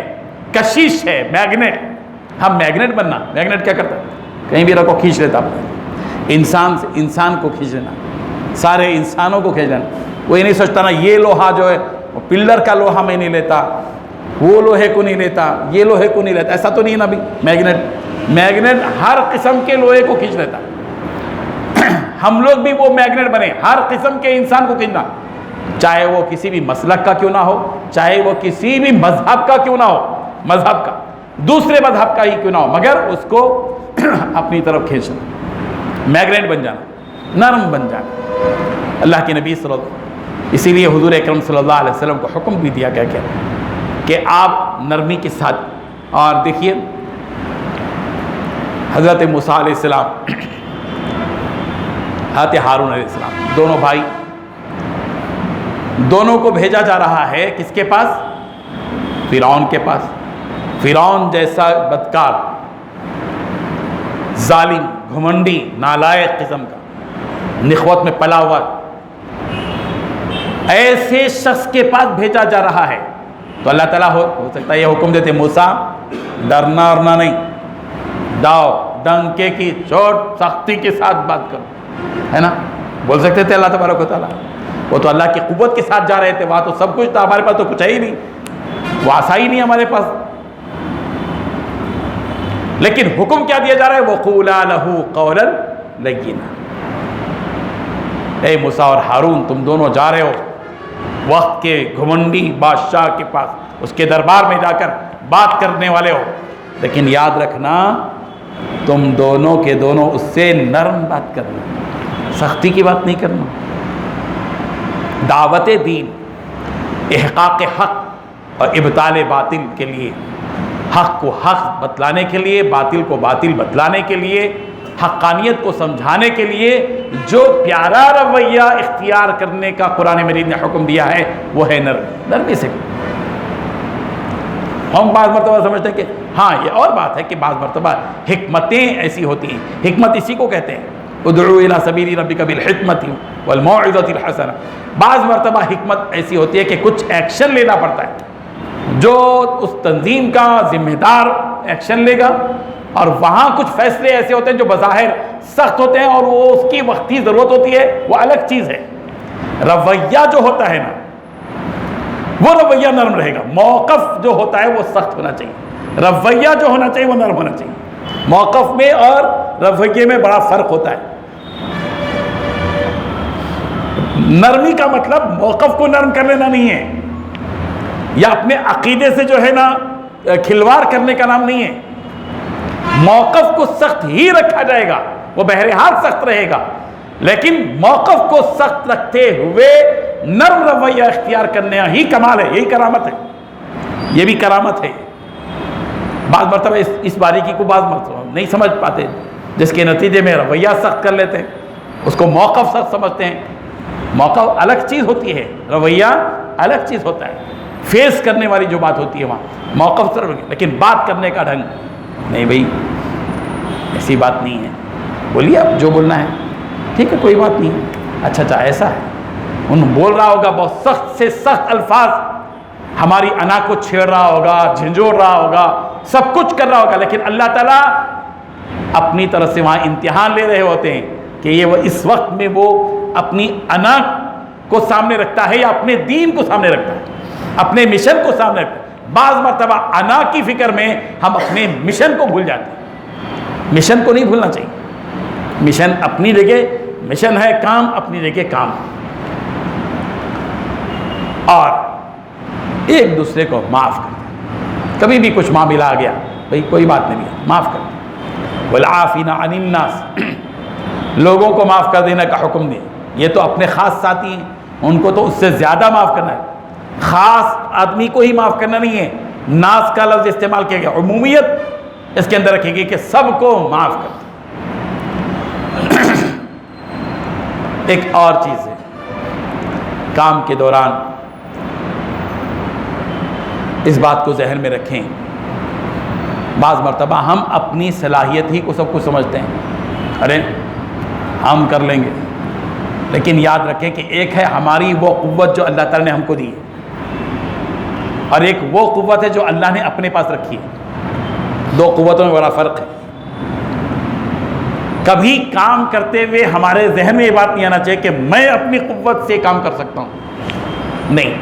کشش ہے، میگنیٹ، ہم میگنیٹ بننا، میگنیٹ کیا کرتا ہے، کہیں بھی رکھو کھینچ لیتا، انسان سے انسان کو کھینچ لینا، سارے انسانوں کو کھینچ لینا۔ وہ یہ نہیں سوچتا نا یہ لوہا جو ہے پلر کا لوہا میں نہیں لیتا، وہ لوہے کو نہیں لیتا، یہ لوہے کو نہیں لیتا، ایسا تو نہیں نا بھی۔ میگنیٹ ہر قسم کے لوہے کو کھینچ لیتا۔ ہم لوگ بھی وہ میگنیٹ بنے، ہر قسم کے انسان کو کھینچنا، چاہے وہ کسی بھی مسلک کا کیوں نہ ہو، چاہے وہ کسی بھی مذہب کا کیوں نہ ہو، مذہب کا، دوسرے مذہب کا ہی کیوں نہ ہو، مگر اس کو اپنی طرف کھینچنا، میگنیٹ بن جانا، نرم بن جانا۔ اللہ کے نبی صلی اللہ علیہ وسلم، اسی لیے حضور اکرم صلی اللہ علیہ وسلم کو حکم بھی دیا گیا کہ آپ نرمی کے ساتھ۔ اور دیکھیے حضرت موسیٰ علیہ السلام، حضرت ہارون علیہ السلام، دونوں بھائی، دونوں کو بھیجا جا رہا ہے کس کے پاس؟ فرعون کے پاس۔ فرعون جیسا بدکار، ظالم، گھمنڈی، نالائق قسم کا، نخوت میں پلا ہوا ایسے شخص کے پاس بھیجا جا رہا ہے، تو اللہ تعالیٰ ہو سکتا ہے یہ حکم دیتے موسیٰ ڈرنا ورنا نہیں، جاؤ ڈنکے کی چوٹ سختی کے ساتھ بات کرو، ہے نا، بول سکتے تھے اللہ تبارک و تعالیٰ. وہ تو اللہ کی قوت کے ساتھ جا رہے تھے، وہاں تو سب کچھ تھا، ہمارے پاس تو کچھ ہے ہی نہیں، وہ آسا ہی نہیں ہمارے پاس. لیکن حکم کیا دیا جا رہا ہے؟ وَقُولَا لَهُ قَوْلًا لَيِّنًا. اے موسیٰ اور ہارون، تم دونوں جا رہے ہو وقت کے گھمنڈی بادشاہ کے پاس، اس کے دربار میں جا کر بات کرنے والے ہو، لیکن یاد رکھنا تم دونوں کے دونوں اس سے نرم بات کرنا، سختی کی بات نہیں کرنا. دعوت دین، احقاق حق اور ابطال باطل کے لیے، حق کو حق بتلانے کے لیے، باطل کو باطل بتلانے کے لیے، حقانیت کو سمجھانے کے لیے جو پیارا رویہ اختیار کرنے کا قرآن مجید نے حکم دیا ہے وہ ہے نرمی سے. ہم بعض مرتبہ سمجھتے ہیں کہ ہاں یہ اور بات ہے کہ بعض مرتبہ حکمتیں ایسی ہوتی ہیں، حکمت اسی کو کہتے ہیں ادعو الی سبیل ربک بالحکمۃ والموعظۃ الحسنہ. بعض مرتبہ حکمت ایسی ہوتی ہے کہ کچھ ایکشن لینا پڑتا ہے، جو اس تنظیم کا ذمہ دار ایکشن لے گا، اور وہاں کچھ فیصلے ایسے ہوتے ہیں جو بظاہر سخت ہوتے ہیں اور وہ اس کی وقتی ضرورت ہوتی ہے، وہ الگ چیز ہے. رویہ جو ہوتا ہے نا وہ رویہ نرم رہے گا، موقف جو ہوتا ہے وہ سخت ہونا چاہیے، رویہ جو ہونا چاہیے وہ نرم ہونا چاہیے. موقف میں اور رویے میں بڑا فرق ہوتا ہے. نرمی کا مطلب موقف کو نرم کر لینا نہیں ہے، یا اپنے عقیدے سے جو ہے نا کھلواڑ کرنے کا نام نہیں ہے. موقف کو سخت ہی رکھا جائے گا، وہ بہرحال سخت رہے گا، لیکن موقف کو سخت رکھتے ہوئے نرم رویہ اختیار کرنا ہی کمال ہے، یہی کرامت ہے، یہ بھی کرامت ہے. بعض مرتبہ اس باریکی کو بعض مرتبہ نہیں سمجھ پاتے، جس کے نتیجے میں رویہ سخت کر لیتے ہیں، اس کو موقف سخت سمجھتے ہیں. موقف الگ چیز ہوتی ہے، رویہ الگ چیز ہوتا ہے. فیس کرنے والی جو بات ہوتی ہے وہاں موقف سر، لیکن بات کرنے کا ڈھنگ نہیں. بھائی ایسی بات نہیں ہے، بولیے آپ جو بولنا ہے، ٹھیک ہے کوئی بات نہیں ہے. اچھا ایسا ہے، ان بول رہا ہوگا بہت سخت سے سخت الفاظ، ہماری انا کو چھیڑ رہا ہوگا، جھنجھوڑ رہا ہوگا، سب کچھ کر رہا ہوگا، لیکن اللہ تعالیٰ اپنی طرف سے وہاں امتحان لے رہے ہوتے ہیں کہ یہ وہ اس وقت میں وہ اپنی انا کو سامنے رکھتا ہے یا اپنے دین کو سامنے رکھتا ہے، اپنے مشن کو سامنے رکھتا ہے. بعض مرتبہ انا کی فکر میں ہم اپنے مشن کو بھول جاتے ہیں. مشن کو نہیں بھولنا چاہیے، مشن اپنی جگہ مشن ہے، کام اپنی جگہ کام. اور ایک دوسرے کو معاف کر دیں، کبھی بھی کچھ معاملہ آ گیا بھائی کوئی بات نہیں ہے، معاف کر دیں. والعافین عن الناس، لوگوں کو معاف کر دینے کا حکم دیں. یہ تو اپنے خاص ساتھی ہیں، ان کو تو اس سے زیادہ معاف کرنا ہے. خاص آدمی کو ہی معاف کرنا نہیں ہے، ناس کا لفظ استعمال کیا گیا، عمومیت اس کے اندر رکھے گی کہ سب کو معاف کر دیں. ایک اور چیز ہے، کام کے دوران اس بات کو ذہن میں رکھیں. بعض مرتبہ ہم اپنی صلاحیت ہی کو سب کچھ سمجھتے ہیں، ارے ہم کر لیں گے، لیکن یاد رکھیں کہ ایک ہے ہماری وہ قوت جو اللہ تعالیٰ نے ہم کو دی ہے، اور ایک وہ قوت ہے جو اللہ نے اپنے پاس رکھی ہے. دو قوتوں میں بڑا فرق ہے. کبھی کام کرتے ہوئے ہمارے ذہن میں یہ بات نہیں آنا چاہیے کہ میں اپنی قوت سے کام کر سکتا ہوں، نہیں،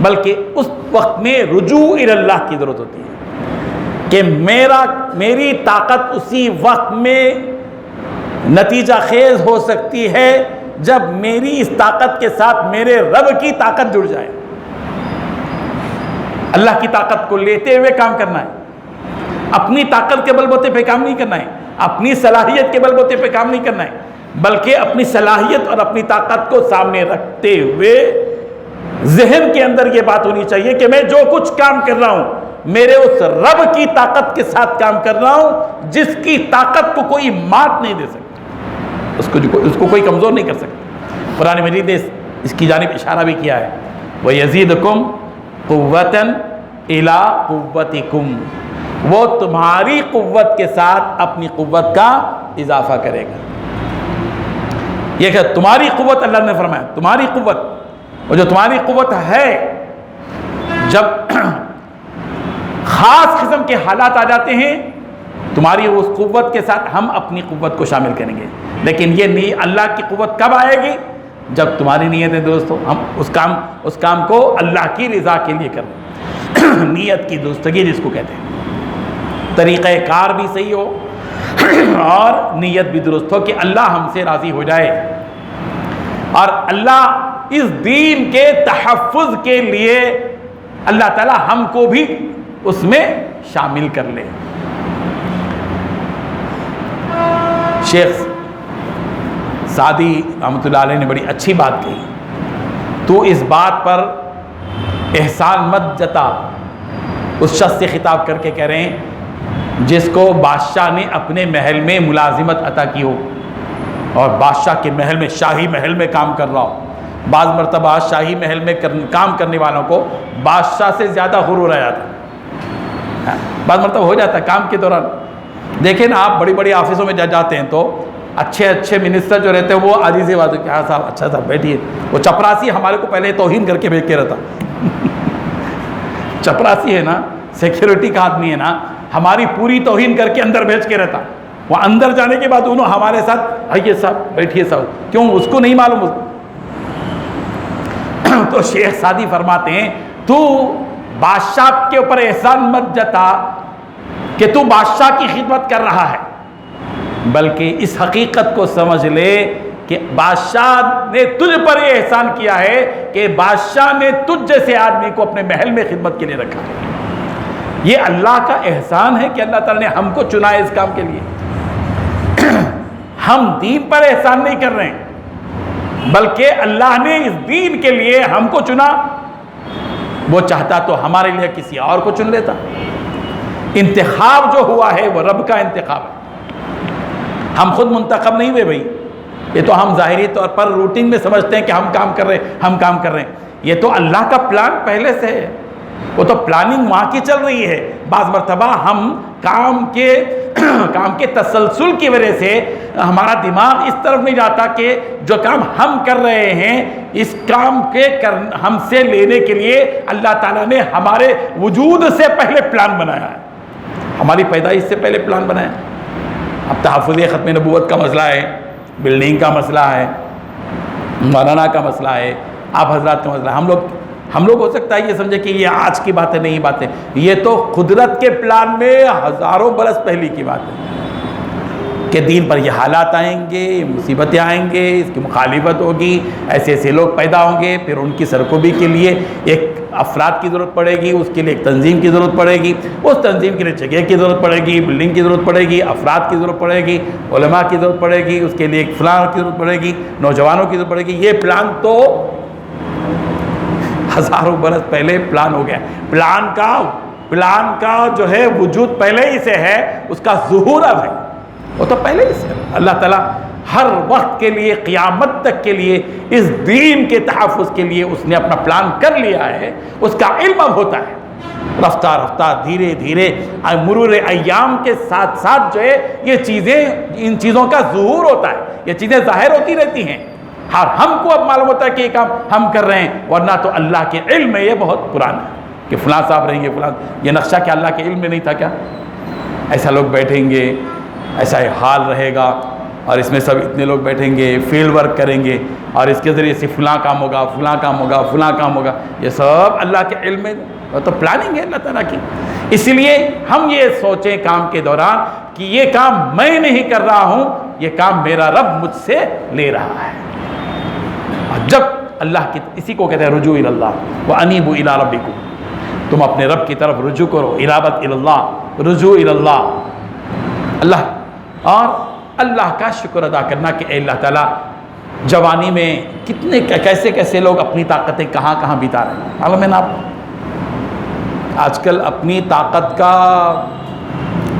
بلکہ اس وقت میں رجوع الی اللہ کی ضرورت ہوتی ہے کہ میری طاقت اسی وقت میں نتیجہ خیز ہو سکتی ہے جب میری اس طاقت کے ساتھ میرے رب کی طاقت جڑ جائے. اللہ کی طاقت کو لیتے ہوئے کام کرنا ہے، اپنی طاقت کے بل بوتے پہ کام نہیں کرنا ہے، اپنی صلاحیت کے بل بوتے پہ کام نہیں کرنا ہے، بلکہ اپنی صلاحیت اور اپنی طاقت کو سامنے رکھتے ہوئے ذہن کے اندر یہ بات ہونی چاہیے کہ میں جو کچھ کام کر رہا ہوں میرے اس رب کی طاقت کے ساتھ کام کر رہا ہوں جس کی طاقت کو کوئی مات نہیں دے سکتا، اس کو کوئی کمزور نہیں کر سکتا. قرآن مجید نے اس کی جانب اشارہ بھی کیا ہے، وَيَزِيدُكُمْ قُوَّةً إِلَىٰ قُوَّتِكُمْ، وہ تمہاری قوت کے ساتھ اپنی قوت کا اضافہ کرے گا. یہ کہ تمہاری قوت، اللہ نے فرمایا تمہاری قوت، اور جو تمہاری قوت ہے جب خاص قسم کے حالات آ جاتے ہیں تمہاری اس قوت کے ساتھ ہم اپنی قوت کو شامل کریں گے. لیکن یہ اللہ کی قوت کب آئے گی؟ جب تمہاری نیتیں درست ہو. ہم اس کام کو اللہ کی رضا کے لیے کریں. نیت کی درستگی جس کو کہتے ہیں، طریقہ کار بھی صحیح ہو اور نیت بھی درست ہو کہ اللہ ہم سے راضی ہو جائے، اور اللہ اس دین کے تحفظ کے لیے اللہ تعالی ہم کو بھی اس میں شامل کر لے. شیخ سعدی رحمۃ اللہ علیہ نے بڑی اچھی بات کہی، تو اس بات پر احسان مت جتا. اس شخص سے خطاب کر کے کہہ رہے ہیں جس کو بادشاہ نے اپنے محل میں ملازمت عطا کی ہو اور بادشاہ کے محل میں، شاہی محل میں کام کر رہا ہو. بعض مرتبہ شاہی محل میں کام کرنے والوں کو بادشاہ سے زیادہ غرور آ جاتا ہے. بعض مرتبہ ہو جاتا ہے کام کے دوران. دیکھیں نا آپ بڑی بڑی آفسوں میں جاتے ہیں تو اچھے منسٹر جو رہتے ہیں وہ عزیز بات ہے کہ ہاں صاحب اچھا صاحب بیٹھیے. وہ چپراسی ہمارے کو پہلے توہین کر کے بھیج کے رہتا. چپراسی ہے نا، سیکیورٹی کا آدمی ہے نا، ہماری پوری توہین کر کے اندر بھیج کے رہتا. وہ اندر جانے کے بعد انہوں ہمارے ساتھ آئیے صاحب بیٹھیے صاحب، کیوں اس کو نہیں معلوم. تو شیخ سعدی فرماتے ہیں تو بادشاہ کے اوپر احسان مت جتا کہ تو بادشاہ کی خدمت کر رہا ہے، بلکہ اس حقیقت کو سمجھ لے کہ بادشاہ نے تجھ پر یہ احسان کیا ہے کہ بادشاہ نے تجھ جیسے آدمی کو اپنے محل میں خدمت کے لیے رکھا. یہ اللہ کا احسان ہے کہ اللہ تعالیٰ نے ہم کو چنا ہے اس کام کے لیے. ہم دین پر احسان نہیں کر رہے ہیں، بلکہ اللہ نے اس دین کے لیے ہم کو چنا. وہ چاہتا تو ہمارے لیے کسی اور کو چن لیتا. انتخاب جو ہوا ہے وہ رب کا انتخاب ہے. ہم خود منتخب نہیں ہوئے بھائی. یہ تو ہم ظاہری طور پر روٹین میں سمجھتے ہیں کہ ہم کام کر رہے ہیں. یہ تو اللہ کا پلان پہلے سے ہے. وہ تو پلاننگ وہاں کی چل رہی ہے. بعض مرتبہ ہم کام کے تسلسل کی وجہ سے ہمارا دماغ اس طرف نہیں جاتا کہ جو کام ہم کر رہے ہیں اس کام کے ہم سے لینے کے لیے اللہ تعالیٰ نے ہمارے وجود سے پہلے پلان بنایا ہے. ہماری پیدائش سے پہلے پلان بنایا. اب تحفظ ختم نبوت کا مسئلہ ہے، بلڈنگ کا مسئلہ ہے، مولانا کا مسئلہ ہے، آپ حضرات کا مسئلہ ہے. ہم لوگ ہو سکتا ہے یہ سمجھے کہ یہ آج کی بات ہے. نہیں بات ہے، یہ تو قدرت کے پلان میں ہزاروں برس پہلے کی بات ہے کہ دین پر یہ حالات آئیں گے، مصیبتیں آئیں گے، اس کی مخالفت ہوگی، ایسے لوگ پیدا ہوں گے. پھر ان کی سرکوبی کے لیے ایک افراد کی ضرورت پڑے گی، اس کے لیے ایک تنظیم کی ضرورت پڑے گی، اس تنظیم کے لیے جگہ کی ضرورت پڑے گی، بلڈنگ کی ضرورت پڑے گی، افراد کی ضرورت پڑے گی، علماء کی ضرورت پڑے گی، اس کے لیے ایک فلاں کی ضرورت پڑے گی، نوجوانوں کی ضرورت پڑے گی. یہ پلان تو ہزاروں برس پہلے پلان ہو گیا. پلان کا جو ہے وجود پہلے ہی سے ہے، اس کا ظہور اب ہے. وہ تو پہلے ہی سے اللہ تعالیٰ ہر وقت کے لیے، قیامت تک کے لیے، اس دین کے تحفظ کے لیے اس نے اپنا پلان کر لیا ہے. اس کا علم اب ہوتا ہے. رفتہ رفتہ دھیرے دھیرے مرور ایام کے ساتھ ساتھ جو ہے یہ چیزیں، ان چیزوں کا ظہور ہوتا ہے. یہ چیزیں ظاہر ہوتی رہتی ہیں. ہر ہم کو اب معلوم ہوتا ہے کہ یہ کام ہم کر رہے ہیں، ورنہ تو اللہ کے علم میں یہ بہت پرانا ہے کہ فلاں صاحب رہیں گے، فلاں. یہ نقشہ کیا اللہ کے علم میں نہیں تھا کیا؟ ایسا لوگ بیٹھیں گے، ایسا حال رہے گا، اور اس میں سب اتنے لوگ بیٹھیں گے، فیلڈ ورک کریں گے، اور اس کے ذریعے سے فلاں کام ہوگا، فلاں کام ہوگا، فلاں کام ہوگا. یہ سب اللہ کے علم میں تو پلاننگ ہے اللہ تعالیٰ کی. اسی لیے ہم یہ سوچیں کام کے دوران کہ یہ کام میں نہیں کر رہا ہوں، یہ کام میرا رب مجھ سے لے رہا ہے. اور جب اللہ کی، اسی کو کہتے ہیں رجوع الی اللہ وانیبوا الی ربکم، تم اپنے رب کی طرف رجوع کرو. انابت الی اللہ، رجوع الی اللہ، اور اللہ کا شکر ادا کرنا کہ اے اللہ تعالیٰ جوانی میں کتنے کیسے لوگ اپنی طاقتیں کہاں بتا رہے ہیں. معلوم ہے نا آپ، آج کل اپنی طاقت کا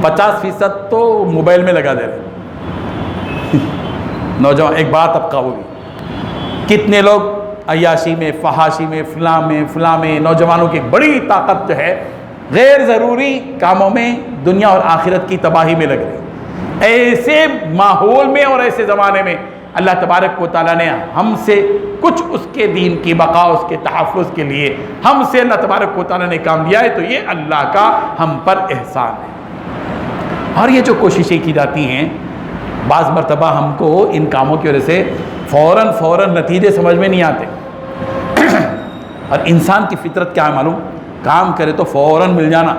50% تو موبائل میں لگا دے رہے نوجوان. ایک بات طبقہ ہوگی، کتنے لوگ عیاشی میں، فحاشی میں، فلاں میں نوجوانوں کی بڑی طاقت جو ہے غیر ضروری کاموں میں، دنیا اور آخرت کی تباہی میں لگ رہی. ایسے ماحول میں اور ایسے زمانے میں اللہ تبارک و تعالیٰ نے ہم سے کچھ اس کے دین کی بقا، اس کے تحفظ کے لیے ہم سے اللہ تبارک و تعالیٰ نے کام لیا ہے، تو یہ اللہ کا ہم پر احسان ہے۔ اور یہ جو کوششیں کی جاتی ہیں، بعض مرتبہ ہم کو ان کاموں کی وجہ سے فوراً نتیجے سمجھ میں نہیں آتے، اور انسان کی فطرت کیا ہے معلوم؟ کام کرے تو فوراً مل جانا،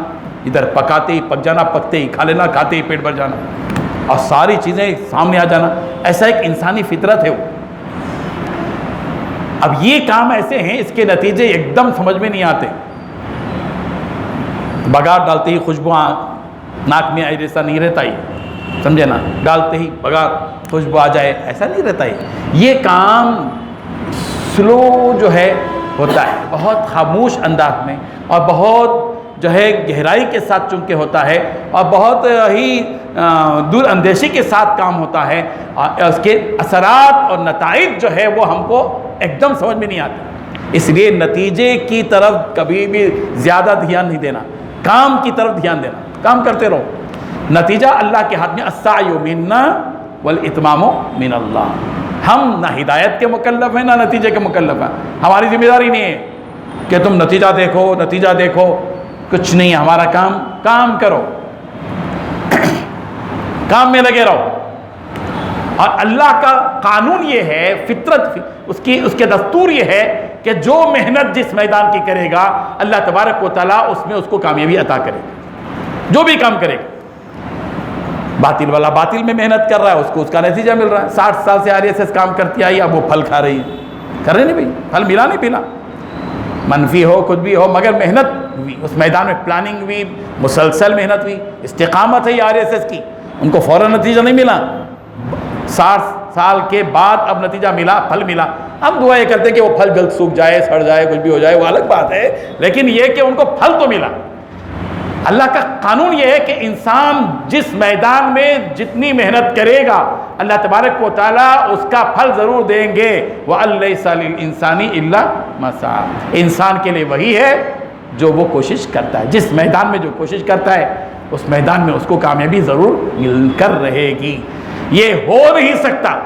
ادھر پکاتے ہی پک جانا، پکتے ہی کھا لینا، کھاتے ہی پیٹ بھر جانا، اور ساری چیزیں سامنے آ جانا، ایسا ایک انسانی فطرت ہے وہ۔ اب یہ کام ایسے ہیں اس کے نتیجے ایک دم سمجھ میں نہیں آتے، بگار ڈالتے ہی خوشبو ناک میں آئے ایسا نہیں رہتا ہی، سمجھے نا، ڈالتے ہی بگار خوشبو آ جائے ایسا نہیں رہتا ہی۔ یہ کام سلو جو ہے ہوتا ہے، بہت خاموش انداز میں، اور بہت جو ہے گہرائی کے ساتھ چونکہ ہوتا ہے، اور بہت ہی دور اندیشی کے ساتھ کام ہوتا ہے، اور اس کے اثرات اور نتائج جو ہے وہ ہم کو ایک دم سمجھ میں نہیں آتے۔ اس لیے نتیجے کی طرف کبھی بھی زیادہ دھیان نہیں دینا، کام کی طرف دھیان دینا، کام کرتے رہو، نتیجہ اللہ کے ہاتھ میں، السعی منا والاتمام من اللہ۔ ہم نہ ہدایت کے مکلف ہیں نہ نتیجے کے مکلف ہیں، ہماری ذمہ داری نہیں ہے کہ تم نتیجہ دیکھو، کچھ نہیں ہے، ہمارا کام کرو، کام میں لگے رہو۔ اور اللہ کا قانون یہ ہے، فطرت اس کے دستور یہ ہے کہ جو محنت جس میدان کی کرے گا اللہ تبارک و تعالیٰ اس میں اس کو کامیابی عطا کرے گا، جو بھی کام کرے گا۔ باطل والا باطل میں محنت کر رہا ہے، اس کو اس کا نتیجہ مل رہا ہے، 60 سال سے RSS کام کرتی آئی، اب وہ پھل کھا رہی ہے، کر رہے نہیں بھائی، پھل ملا نہیں پلا، منفی ہو کچھ بھی ہو، مگر محنت ہوئی اس میدان میں، پلاننگ ہوئی، مسلسل محنت ہوئی، استقامت ہے یہ RSS کی، ان کو فوراً نتیجہ نہیں ملا، 60 سال کے بعد اب نتیجہ ملا، پھل ملا۔ ہم دعا یہ کرتے ہیں کہ وہ پھل جلد سوکھ جائے، سڑ جائے، کچھ بھی ہو جائے، وہ الگ بات ہے، لیکن یہ کہ ان کو پھل تو ملا۔ اللہ کا قانون یہ ہے کہ انسان جس میدان میں جتنی محنت کرے گا اللہ تبارک و تعالیٰ اس کا پھل ضرور دیں گے۔ وَأَلَّيْسَ لِلْإِنسَانِ إِلَّا مَا سَعَىٰ، انسان کے لیے وہی ہے جو وہ کوشش کرتا ہے، جس میدان میں جو کوشش کرتا ہے اس میدان میں اس کو کامیابی ضرور مل کر رہے گی۔ یہ ہو نہیں سکتا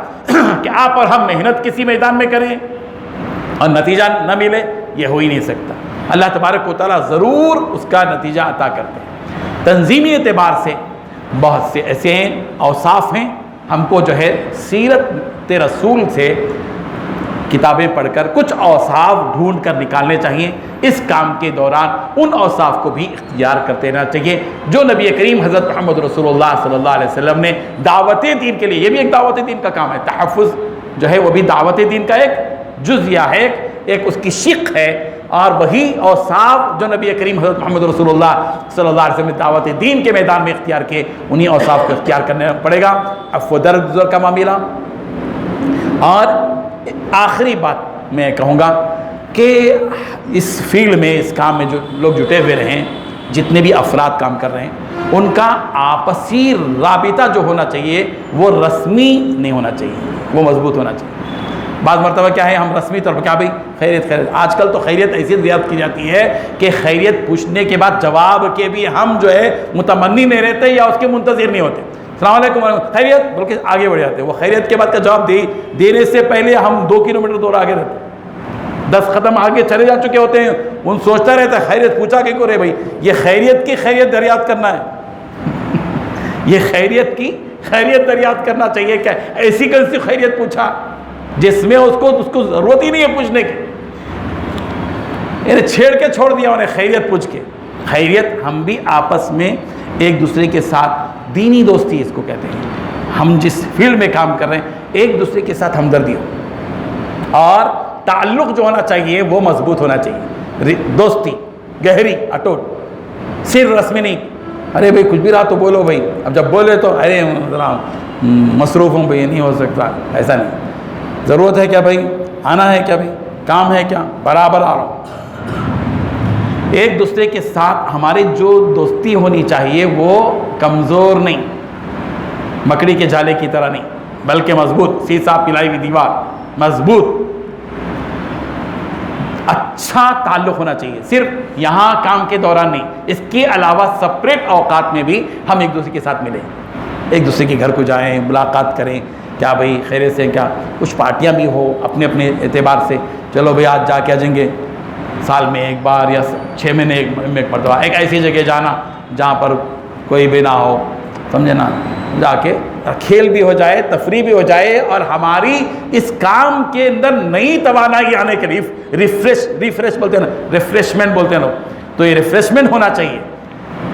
کہ آپ اور ہم محنت کسی میدان میں کریں اور نتیجہ نہ ملے، یہ ہو ہی نہیں سکتا۔ اللہ تبارک و تعالیٰ ضرور اس کا نتیجہ عطا کرتے ہیں۔ تنظیمی اعتبار سے بہت سے ایسے اوصاف ہیں، ہم کو جو ہے سیرت رسول سے کتابیں پڑھ کر کچھ اوصاف ڈھونڈ کر نکالنے چاہیے، اس کام کے دوران ان اوصاف کو بھی اختیار کرتے رہنا چاہیے جو نبی کریم حضرت محمد رسول اللہ صلی اللہ علیہ وسلم نے دعوت دین کے لیے، یہ بھی ایک دعوت دین کا کام ہے، تحفظ جو ہے وہ بھی دعوت دین کا ایک جزیہ ہے، ایک اس کی شق ہے، اور وہی اوصاف جو نبی کریم حضرت محمد رسول اللہ صلی اللہ علیہ وسلم نے دعوت دین کے میدان میں اختیار کیے، انہی اوصاف کو اختیار کرنا پڑے گا۔ عفو درگزر کا معاملہ۔ اور آخری بات میں کہوں گا کہ اس فیلڈ میں، اس کام میں جو لوگ جٹے ہوئے رہیں، جتنے بھی افراد کام کر رہے ہیں، ان کا آپسی رابطہ جو ہونا چاہیے وہ رسمی نہیں ہونا چاہیے، وہ مضبوط ہونا چاہیے۔ بعض مرتبہ کیا ہے، ہم رسمی طور پر کیا بھائی خیریت، آج کل تو خیریت ایسی زیادہ کی جاتی ہے کہ خیریت پوچھنے کے بعد جواب کے بھی ہم جو ہے متمنی نہیں رہتے یا اس کے منتظر نہیں ہوتے۔ السلام علیکم خیریت بول کے آگے بڑھ جاتے ہیں، وہ خیریت کے بعد کا جواب دینے سے پہلے ہم 2 کلومیٹر دور آگے رہتے ہیں، 10 قدم آگے چلے جا چکے ہوتے ہیں، ان سوچتا رہتا ہے خیریت پوچھا کہ کرے بھائی، یہ خیریت کی خیریت دریافت کرنا ہے، یہ خیریت کی خیریت دریافت کرنا چاہیے، کیا ایسی کیسی خیریت پوچھا جس میں اس کو ضرورت ہی نہیں ہے پوچھنے کی، یعنی چھیڑ کے چھوڑ دیا انہیں خیریت پوچھ کے۔ خیریت ہم بھی آپس میں ایک دوسرے کے ساتھ، دینی دوستی اس کو کہتے ہیں، ہم جس فیلڈ میں کام کر رہے ہیں ایک دوسرے کے ساتھ ہمدردی ہو، اور تعلق جو ہونا چاہیے وہ مضبوط ہونا چاہیے، دوستی گہری اٹوٹ، صرف رسمی نہیں، ارے بھائی کچھ بھی رہا تو بولو بھائی، اب جب بولے تو ارے ذرا مصروف ہوں بھائی، نہیں ہو سکتا، ایسا نہیں، ضرورت ہے کیا بھائی، آنا ہے کیا بھائی، کام ہے کیا، برابر آ رہا ہوں۔ ایک دوسرے کے ساتھ ہماری جو دوستی ہونی چاہیے وہ کمزور نہیں، مکڑی کے جالے کی طرح نہیں، بلکہ مضبوط، سیسا پلائی ہوئی دیوار، مضبوط، اچھا تعلق ہونا چاہیے، صرف یہاں کام کے دوران نہیں، اس کے علاوہ سپریٹ اوقات میں بھی ہم ایک دوسرے کے ساتھ ملیں، ایک دوسرے کے گھر کو جائیں، ملاقات کریں، کیا بھائی خیریت سے کیا، کچھ پارٹیاں بھی ہو اپنے اپنے اعتبار سے، چلو بھائی آج جا کے آ جائیں گے، سال میں ایک بار یا 6 مہینے ایک مرتبہ ایک ایسی جگہ جانا جہاں پر کوئی بھی نہ ہو، سمجھے نا، جا کے کھیل بھی ہو جائے، تفریح بھی ہو جائے، اور ہماری اس کام کے اندر نئی توانائی آنے کے لیے ریفریش بولتے ہیں نا، ریفریشمنٹ بولتے ہیں لوگ، تو یہ ریفریشمنٹ ہونا چاہیے،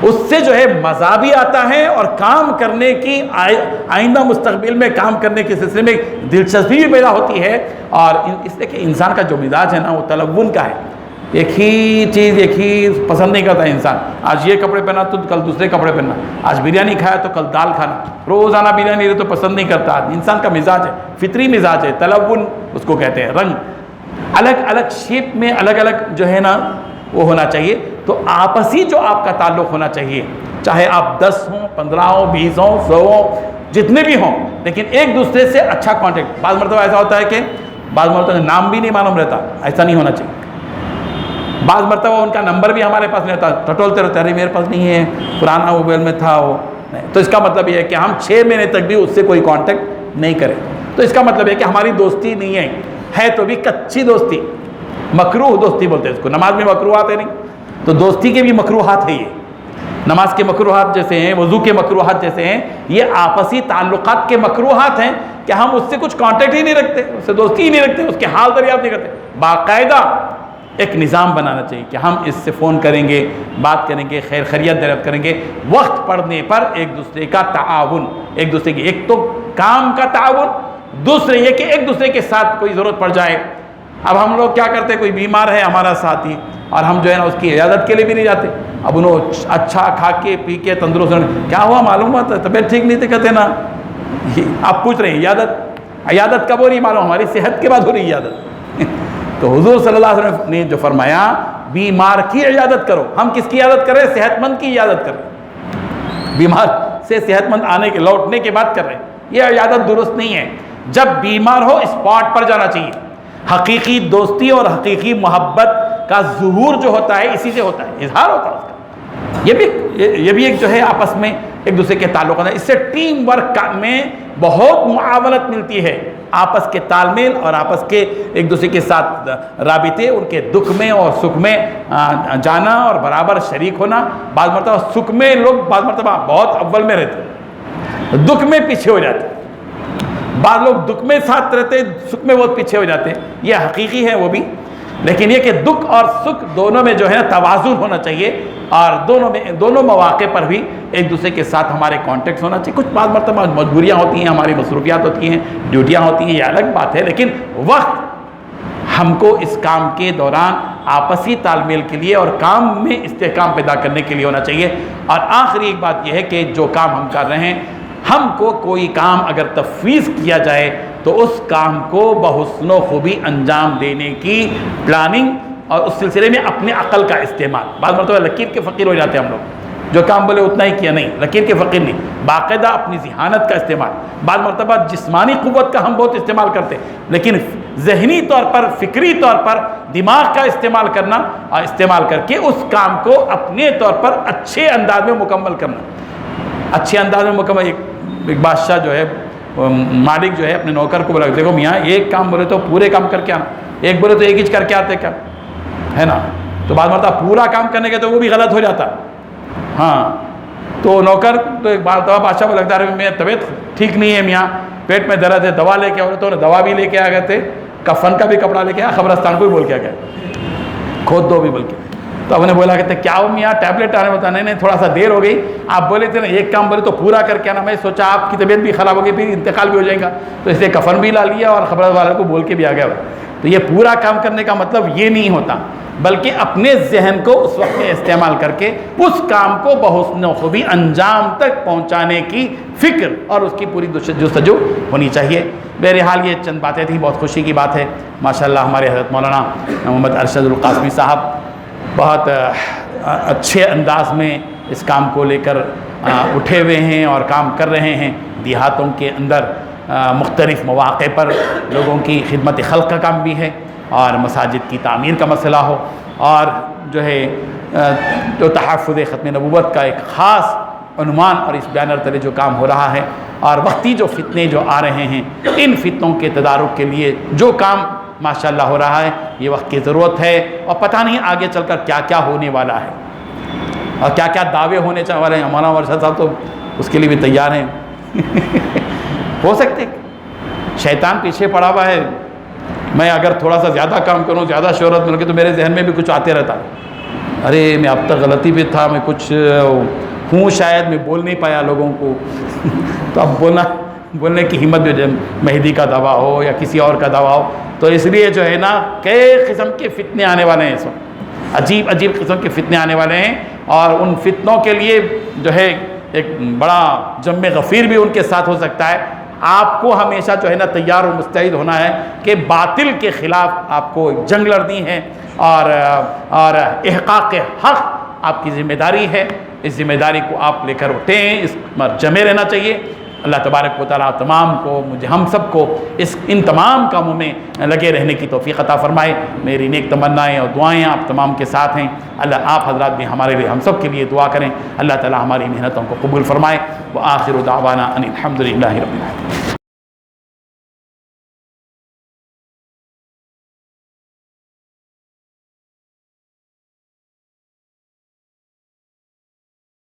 اس سے جو ہے مزہ بھی آتا ہے اور کام کرنے کی آئندہ مستقبل میں کام کرنے کے سلسلے میں دلچسپی بھی پیدا ہوتی ہے، اور اس لیے کہ انسان کا جو مزاج ہے نا وہ تلون کا ہے، ایک ہی چیز ایک ہی پسند نہیں کرتا انسان، آج یہ کپڑے پہنا تو کل دوسرے کپڑے پہننا، آج بریانی کھایا تو کل دال کھانا، روزانہ بریانی تو پسند نہیں کرتا، انسان کا مزاج ہے، فطری مزاج ہے، تلون اس کو کہتے ہیں، رنگ الگ الگ شیپ میں الگ الگ جو ہے نا وہ ہونا چاہیے، تو آپسی جو آپ کا تعلق ہونا چاہیے، چاہے آپ 10 ہوں، 15 ہوں، 20 ہوں، 100 ہوں، جتنے بھی ہوں، لیکن ایک دوسرے سے اچھا کانٹیکٹ، بعض مرتبہ ایسا ہوتا ہے کہ بعض مرتبہ نام بھی نہیں معلوم رہتا، ایسا نہیں ہونا چاہیے، بعض مرتبہ ان کا نمبر بھی ہمارے پاس نہیں ہوتا، ٹٹولتے رہتے ہیں، میرے پاس نہیں ہے، پرانا موبائل میں تھا وہ نہیں، تو اس کا مطلب یہ ہے کہ ہم 6 مہینے تک بھی اس سے کوئی کانٹیکٹ نہیں کریں، تو اس کا مطلب ہے کہ ہماری دوستی نہیں ہے تو بھی کچی دوستی، مکروہ دوستی بولتے ہیں اس کو، نماز میں مکروہات ہے نہیں، تو دوستی کے بھی مکروہات ہیں، یہ نماز کے مکروہات جیسے ہیں، وضو کے مکروہات جیسے ہیں، یہ آپسی تعلقات کے مکروہات ہیں کہ ہم اس سے کچھ کانٹیکٹ ہی نہیں رکھتے، اس سے دوستی ہی نہیں رکھتے، اس کے حال دریافت نہیں کرتے، باقاعدہ ایک نظام بنانا چاہیے کہ ہم اس سے فون کریں گے، بات کریں گے، خیر خیریت دریافت کریں گے، وقت پڑنے پر ایک دوسرے کا تعاون، ایک دوسرے کی، ایک تو کام کا تعاون، دوسرے یہ کہ ایک دوسرے کے ساتھ کوئی ضرورت پڑ جائے، اب ہم لوگ کیا کرتے ہیں، کوئی بیمار ہے ہمارا ساتھی اور ہم جو ہے نا اس کی عیادت کے لیے بھی نہیں جاتے، اب انہوں اچھا کھا کے پی کے تندرست ہونے، کیا ہوا معلوم ہوا تھا طبیعت ٹھیک نہیں تھی، کہتے نا، آپ پوچھ رہے ہیں عیادت کب ہو رہی معلوم، ہماری صحت کے بعد ہو رہی عیادت، تو حضور صلی اللہ علیہ وسلم نے جو فرمایا بیمار کی عیادت کرو، ہم کس کی عیادت کر رہے ہیں، صحت مند کی عیادت کر رہے ہیں، بیمار سے صحت مند آنے کے لوٹنے کے بعد کر رہے ہیں، یہ عیادت درست نہیں ہے، جب بیمار ہو اسپاٹ پر جانا چاہیے، حقیقی دوستی اور حقیقی محبت کا ظہور جو ہوتا ہے اسی سے ہوتا ہے، اظہار ہوتا ہے اس کا، یہ بھی ایک جو ہے آپس میں ایک دوسرے کے تعلق ہے، اس سے ٹیم ورک میں بہت معاونت ملتی ہے، آپس کے تال میل اور آپس کے ایک دوسرے کے ساتھ رابطے، ان کے دکھ میں اور سکھ میں جانا اور برابر شریک ہونا، بعض مرتبہ سکھ میں لوگ بعض مرتبہ بہت اول میں رہتے، دکھ میں پیچھے ہو جاتے، بعض لوگ دکھ میں ساتھ رہتے، سکھ میں بہت پیچھے ہو جاتے ہیں، یہ حقیقی ہے وہ بھی، لیکن یہ کہ دکھ اور سکھ دونوں میں جو ہے نا توازن ہونا چاہیے، اور دونوں مواقع پر بھی ایک دوسرے کے ساتھ ہمارے کانٹیکٹس ہونا چاہیے، کچھ بعض مرتبہ مجبوریاں ہوتی ہیں، ہماری مصروفیات ہوتی ہیں، ڈیوٹیاں ہوتی ہیں، یہ الگ بات ہے، لیکن وقت ہم کو اس کام کے دوران آپسی تال میل کے لیے اور کام میں استحکام پیدا کرنے کے لیے ہونا چاہیے، اور آخری ایک بات یہ ہے کہ جو کام ہم کر رہے ہیں، ہم کو کوئی کام اگر تفویض کیا جائے تو اس کام کو بحسن و خوبی انجام دینے کی پلاننگ اور اس سلسلے میں اپنے عقل کا استعمال، بعض مرتبہ لکیر کے فقیر ہو جاتے ہیں ہم لوگ، جو کام بولے اتنا ہی کیا، نہیں لکیر کے فقیر نہیں، باقاعدہ اپنی ذہانت کا استعمال، بعض مرتبہ جسمانی قوت کا ہم بہت استعمال کرتے ہیں، لیکن ذہنی طور پر، فکری طور پر دماغ کا استعمال کرنا، اور استعمال کر کے اس کام کو اپنے طور پر اچھے انداز میں مکمل کرنا، اچھے انداز میں مکمل۔ ایک بادشاہ جو ہے، مالک جو ہے اپنے نوکر کو بولا، دیکھو میاں ایک کام بولے تو پورے کام کر کے آنا، ایک بولے تو ایک ہی کر کے آتے کیا ہے نا، تو بعض مرتبہ پورا کام کرنے کے تو وہ بھی غلط ہو جاتا، ہاں، تو نوکر تو ایک بار دوا بادشاہ کو لگتا ہے میری طبیعت ٹھیک نہیں ہے میاں، پیٹ میں درد ہے، دوا لے کے آؤ، تو دوا بھی لے کے آ گئے تھے، کفن کا بھی کپڑا لے کے آیا، قبرستان کو بھی بول کے آ گئے، کھود دو بھی بول کے، تو اب نے بولا کہتے کیا ہو میاں ٹیبلٹ آنے میں، نہیں تھوڑا سا دیر ہو گئی، آپ بولے تھے نا ایک کام بولے تو پورا کر کے آنا، میں سوچا آپ کی طبیعت بھی خراب ہو گئی، پھر انتقال بھی ہو جائے گا، تو اس لیے کفن بھی لا لیا اور خبر والے کو بول کے بھی آ گیا۔ تو یہ پورا کام کرنے کا مطلب یہ نہیں ہوتا، بلکہ اپنے ذہن کو اس وقت میں استعمال کر کے اس کام کو بحسن و خوبی انجام تک پہنچانے کی فکر اور اس کی پوری جستجو ہونی چاہیے۔ بہرحال یہ چند باتیں تھیں، بہت خوشی کی بات ہے ماشاءاللہ، ہمارے حضرت مولانا محمد ارشد القاسمی صاحب بہت اچھے انداز میں اس کام کو لے کر اٹھے ہوئے ہیں اور کام کر رہے ہیں، دیہاتوں کے اندر مختلف مواقع پر لوگوں کی خدمت خلق کا کام بھی ہے، اور مساجد کی تعمیر کا مسئلہ ہو، اور جو ہے جو تحفظ ختم نبوت کا ایک خاص عنوان اور اس بینر تلے جو کام ہو رہا ہے، اور وقتی جو فتنے جو آ رہے ہیں، ان فتنوں کے تدارک کے لیے جو کام ماشاءاللہ ہو رہا ہے، یہ وقت کی ضرورت ہے، اور پتہ نہیں آگے چل کر کیا کیا ہونے والا ہے اور کیا کیا دعوے ہونے والے ہیں۔ مولانا ارشد صاحب تو اس کے لیے بھی تیار ہیں ہو سکتے شیطان پیچھے پڑا ہوا ہے، میں اگر تھوڑا سا زیادہ کام کروں، زیادہ شہرت مل کے، تو میرے ذہن میں بھی کچھ آتے رہتا، ارے میں اب تک غلطی پہ تھا، میں کچھ ہوں شاید میں بول نہیں پایا لوگوں کو تو اب بولنے کی ہمت بھی، جب مہدی کا دعویٰ ہو یا کسی اور کا دعویٰ ہو، تو اس لیے جو ہے نا کئی قسم کے فتنے آنے والے ہیں، اس وقت عجیب عجیب قسم کے فتنے آنے والے ہیں، اور ان فتنوں کے لیے جو ہے ایک بڑا جم غفیر بھی ان کے ساتھ ہو سکتا ہے۔ آپ کو ہمیشہ جو ہے نا تیار و مستعد ہونا ہے کہ باطل کے خلاف آپ کو جنگ لڑنی ہے، اور احقاق حق آپ کی ذمہ داری ہے۔ اس ذمہ داری کو آپ لے کر اٹھیں، اس پر جمے رہنا چاہیے۔ اللہ تبارک و تعالیٰ تمام کو، مجھے ہم سب کو ان تمام کاموں میں لگے رہنے کی توفیق عطا فرمائے۔ میری نیک تمنائیں اور دعائیں آپ تمام کے ساتھ ہیں۔ اللہ آپ حضرات بھی ہمارے لیے، ہم سب کے لیے دعا کریں، اللہ تعالیٰ ہماری محنتوں کو قبول فرمائے۔ وآخر دعوانا ان الحمد للہ رب العالمین۔